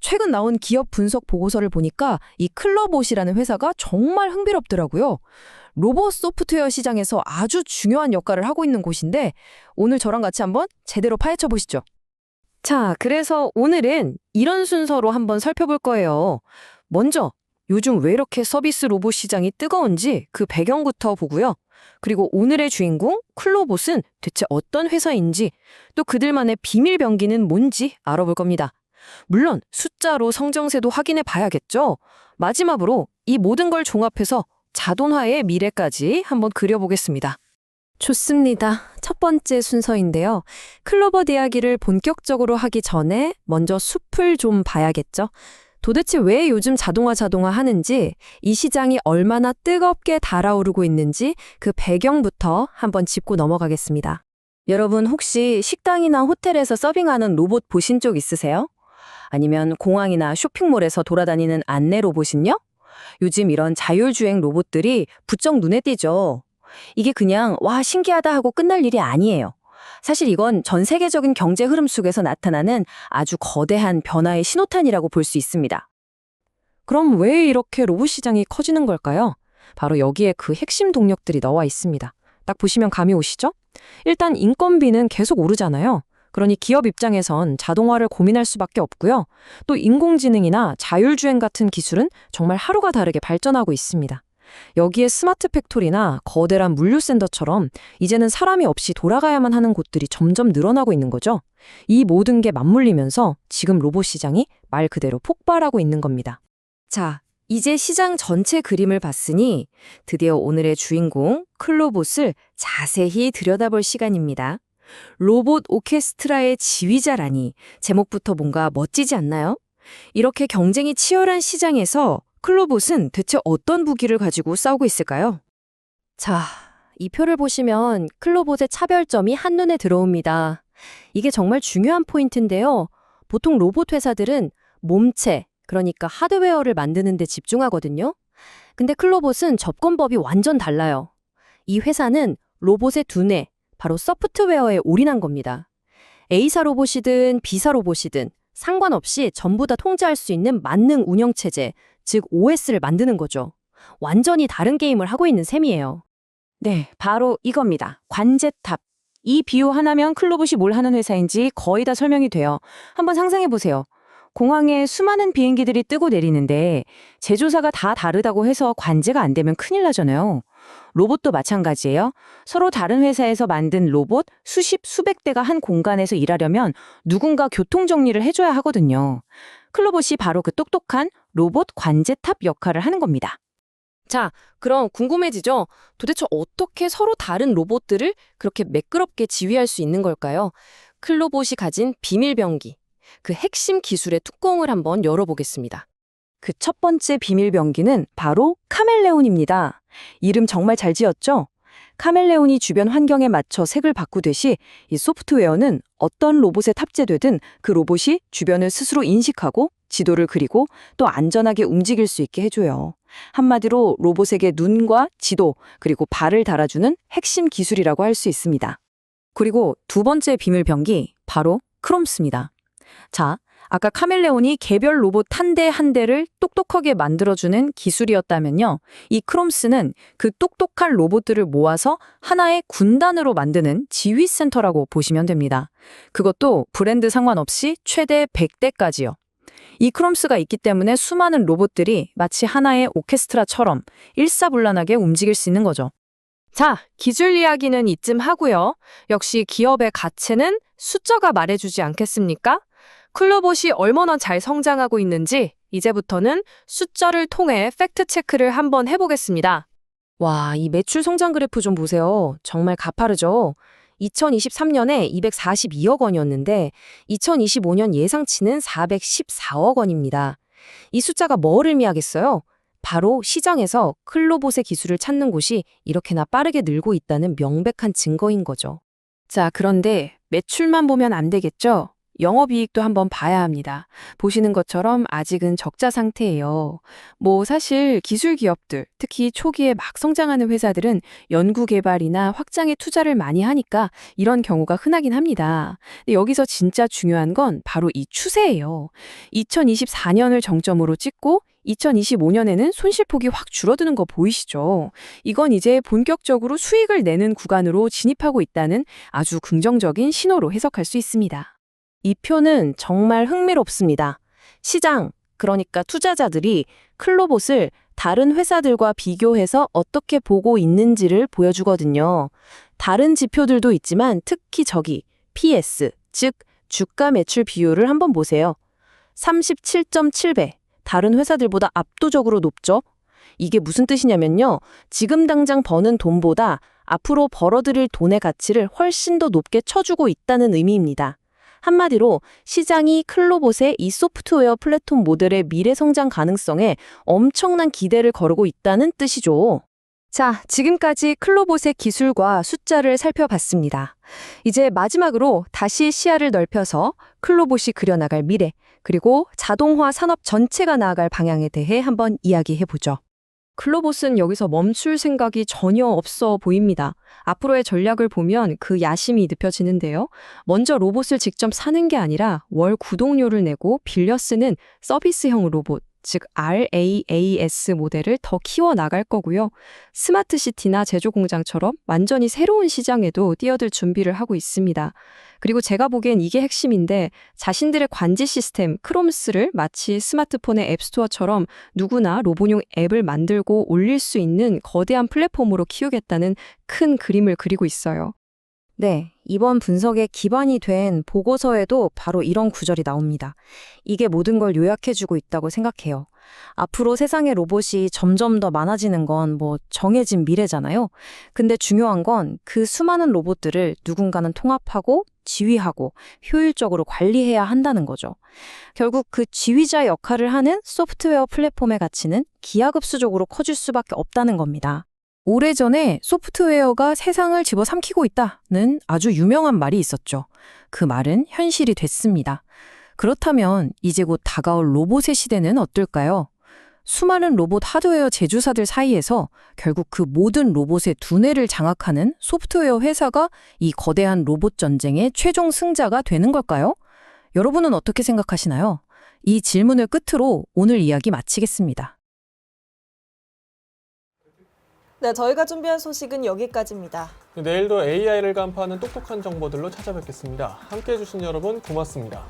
[SPEAKER 5] 최근 나온 기업 분석 보고서를 보니까 이 클로봇이라는 회사가 정말 흥미롭더라고요. 로봇 소프트웨어 시장에서 아주 중요한 역할을 하고 있는 곳인데 오늘 저랑 같이 한번 제대로 파헤쳐 보시죠. 자, 그래서 오늘은 이런 순서로 한번 살펴볼 거예요. 먼저 요즘 왜 이렇게 서비스 로봇 시장이 뜨거운지 그 배경부터 보고요. 그리고 오늘의 주인공 클로봇은 대체 어떤 회사인지 또 그들만의 비밀 병기는 뭔지 알아볼 겁니다. 물론 숫자로 성정세도 확인해 봐야겠죠. 마지막으로 이 모든 걸 종합해서 자동화의 미래까지 한번 그려보겠습니다. 좋습니다. 첫 번째 순서인데요. 클로봇 이야기를 본격적으로 하기 전에 먼저 숲을 좀 봐야겠죠. 도대체 왜 요즘 자동화 하는지, 이 시장이 얼마나 뜨겁게 달아오르고 있는지 그 배경부터 한번 짚고 넘어가겠습니다.
[SPEAKER 3] 여러분 혹시 식당이나 호텔에서 서빙하는 로봇 보신 적 있으세요? 아니면 공항이나 쇼핑몰에서 돌아다니는 안내 로봇은요? 요즘 이런 자율주행 로봇들이 부쩍 눈에 띄죠. 이게 그냥 와 신기하다 하고 끝날 일이 아니에요. 사실 이건 전 세계적인 경제 흐름 속에서 나타나는 아주 거대한 변화의 신호탄이라고 볼 수 있습니다.
[SPEAKER 5] 그럼 왜 이렇게 로봇 시장이 커지는 걸까요? 바로 여기에 그 핵심 동력들이 나와 있습니다. 딱 보시면 감이 오시죠? 일단 인건비는 계속 오르잖아요. 그러니 기업 입장에선 자동화를 고민할 수밖에 없고요. 또 인공지능이나 자율주행 같은 기술은 정말 하루가 다르게 발전하고 있습니다. 여기에 스마트 팩토리나 거대한 물류센터처럼 이제는 사람이 없이 돌아가야만 하는 곳들이 점점 늘어나고 있는 거죠. 이 모든 게 맞물리면서 지금 로봇 시장이 말 그대로 폭발하고 있는 겁니다.
[SPEAKER 3] 자, 이제 시장 전체 그림을 봤으니 드디어 오늘의 주인공 클로봇을 자세히 들여다볼 시간입니다. 로봇 오케스트라의 지휘자라니 제목부터 뭔가 멋지지 않나요? 이렇게 경쟁이 치열한 시장에서 클로봇은 대체 어떤 무기를 가지고 싸우고 있을까요? 자, 이 표를 보시면 클로봇의 차별점이 한눈에 들어옵니다. 이게 정말 중요한 포인트인데요. 보통 로봇 회사들은 몸체, 그러니까 하드웨어를 만드는 데 집중하거든요. 근데 클로봇은 접근법이 완전 달라요. 이 회사는 로봇의 두뇌, 바로 소프트웨어에 올인한 겁니다. A사 로봇이든 B사 로봇이든 상관없이 전부 다 통제할 수 있는 만능 운영체제, 즉 OS를 만드는 거죠. 완전히 다른 게임을 하고 있는 셈이에요.
[SPEAKER 6] 네, 바로 이겁니다. 관제탑. 이 비유 하나면 클로봇이 뭘 하는 회사인지 거의 다 설명이 돼요. 한번 상상해 보세요. 공항에 수많은 비행기들이 뜨고 내리는데 제조사가 다 다르다고 해서 관제가 안 되면 큰일 나잖아요. 로봇도 마찬가지예요. 서로 다른 회사에서 만든 로봇 수십, 수백 대가 한 공간에서 일하려면 누군가 교통 정리를 해줘야 하거든요. 클로봇이 바로 그 똑똑한 로봇 관제탑 역할을 하는 겁니다.
[SPEAKER 3] 자, 그럼 궁금해지죠? 도대체 어떻게 서로 다른 로봇들을 그렇게 매끄럽게 지휘할 수 있는 걸까요? 클로봇이 가진 비밀병기, 그 핵심 기술의 뚜껑을 한번 열어보겠습니다.
[SPEAKER 6] 그 첫 번째 비밀병기는 바로 카멜레온입니다. 이름 정말 잘 지었죠? 카멜레온이 주변 환경에 맞춰 색을 바꾸듯이 이 소프트웨어는 어떤 로봇에 탑재되든 그 로봇이 주변을 스스로 인식하고 지도를 그리고 또 안전하게 움직일 수 있게 해줘요. 한마디로 로봇에게 눈과 지도 그리고 발을 달아주는 핵심 기술이라고 할 수 있습니다. 그리고 두 번째 비밀병기, 바로 크롬스입니다. 자, 아까 카멜레온이 개별 로봇 한 대 한 대를 똑똑하게 만들어주는 기술이었다면요. 이 크롬스는 그 똑똑한 로봇들을 모아서 하나의 군단으로 만드는 지휘센터라고 보시면 됩니다. 그것도 브랜드 상관없이 최대 100대까지요. 이 크롬스가 있기 때문에 수많은 로봇들이 마치 하나의 오케스트라처럼 일사불란하게 움직일 수 있는 거죠.
[SPEAKER 5] 자, 기술 이야기는 이쯤 하고요. 역시 기업의 가치는 숫자가 말해주지 않겠습니까? 클로봇이 얼마나 잘 성장하고 있는지 이제부터는 숫자를 통해 팩트 체크를 한번 해보겠습니다.
[SPEAKER 3] 와, 이 매출 성장 그래프 좀 보세요. 정말 가파르죠? 2023년에 242억 원이었는데 2025년 예상치는 414억 원입니다. 이 숫자가 뭘 의미하겠어요? 바로 시장에서 클로봇의 기술을 찾는 곳이 이렇게나 빠르게 늘고 있다는 명백한 증거인 거죠.
[SPEAKER 6] 자, 그런데 매출만 보면 안 되겠죠? 영업이익도 한번 봐야 합니다. 보시는 것처럼 아직은 적자 상태예요. 사실 기술 기업들, 특히 초기에 막 성장하는 회사들은 연구 개발이나 확장에 투자를 많이 하니까 이런 경우가 흔하긴 합니다. 근데 여기서 진짜 중요한 건 바로 이 추세예요. 2024년을 정점으로 찍고 2025년에는 손실폭이 확 줄어드는 거 보이시죠? 이건 이제 본격적으로 수익을 내는 구간으로 진입하고 있다는 아주 긍정적인 신호로 해석할 수 있습니다.
[SPEAKER 3] 이 표는 정말 흥미롭습니다. 시장, 그러니까 투자자들이 클로봇을 다른 회사들과 비교해서 어떻게 보고 있는지를 보여주거든요. 다른 지표들도 있지만 특히 저기 PS, 즉 주가 매출 비율을 한번 보세요. 37.7배, 다른 회사들보다 압도적으로 높죠? 이게 무슨 뜻이냐면요. 지금 당장 버는 돈보다 앞으로 벌어들일 돈의 가치를 훨씬 더 높게 쳐주고 있다는 의미입니다. 한마디로 시장이 클로봇의 이 소프트웨어 플랫폼 모델의 미래 성장 가능성에 엄청난 기대를 거르고 있다는 뜻이죠.
[SPEAKER 6] 자, 지금까지 클로봇의 기술과 숫자를 살펴봤습니다. 이제 마지막으로 다시 시야를 넓혀서 클로봇이 그려나갈 미래, 그리고 자동화 산업 전체가 나아갈 방향에 대해 한번 이야기해보죠. 클로봇은 여기서 멈출 생각이 전혀 없어 보입니다. 앞으로의 전략을 보면 그 야심이 느껴지는데요. 먼저 로봇을 직접 사는 게 아니라 월 구독료를 내고 빌려 쓰는 서비스형 로봇, 즉 RAAS 모델을 더 키워나갈 거고요. 스마트 시티나 제조 공장처럼 완전히 새로운 시장에도 뛰어들 준비를 하고 있습니다. 그리고 제가 보기엔 이게 핵심인데 자신들의 관제 시스템 크롬스를 마치 스마트폰의 앱스토어처럼 누구나 로봇용 앱을 만들고 올릴 수 있는 거대한 플랫폼으로 키우겠다는 큰 그림을 그리고 있어요. 네, 이번 분석의 기반이 된 보고서에도 바로 이런 구절이 나옵니다. 이게 모든 걸 요약해주고 있다고 생각해요. 앞으로 세상의 로봇이 점점 더 많아지는 건 정해진 미래잖아요. 근데 중요한 건 그 수많은 로봇들을 누군가는 통합하고 지휘하고 효율적으로 관리해야 한다는 거죠. 결국 그 지휘자 역할을 하는 소프트웨어 플랫폼의 가치는 기하급수적으로 커질 수밖에 없다는 겁니다. 오래전에 소프트웨어가 세상을 집어삼키고 있다는 아주 유명한 말이 있었죠. 그 말은 현실이 됐습니다. 그렇다면 이제 곧 다가올 로봇의 시대는 어떨까요? 수많은 로봇 하드웨어 제조사들 사이에서 결국 그 모든 로봇의 두뇌를 장악하는 소프트웨어 회사가 이 거대한 로봇 전쟁의 최종 승자가 되는 걸까요? 여러분은 어떻게 생각하시나요? 이 질문을 끝으로 오늘 이야기 마치겠습니다.
[SPEAKER 2] 네, 저희가 준비한 소식은 여기까지입니다.
[SPEAKER 1] 내일도 AI를 간파하는 똑똑한 정보들로 찾아뵙겠습니다. 함께해 주신 여러분 고맙습니다.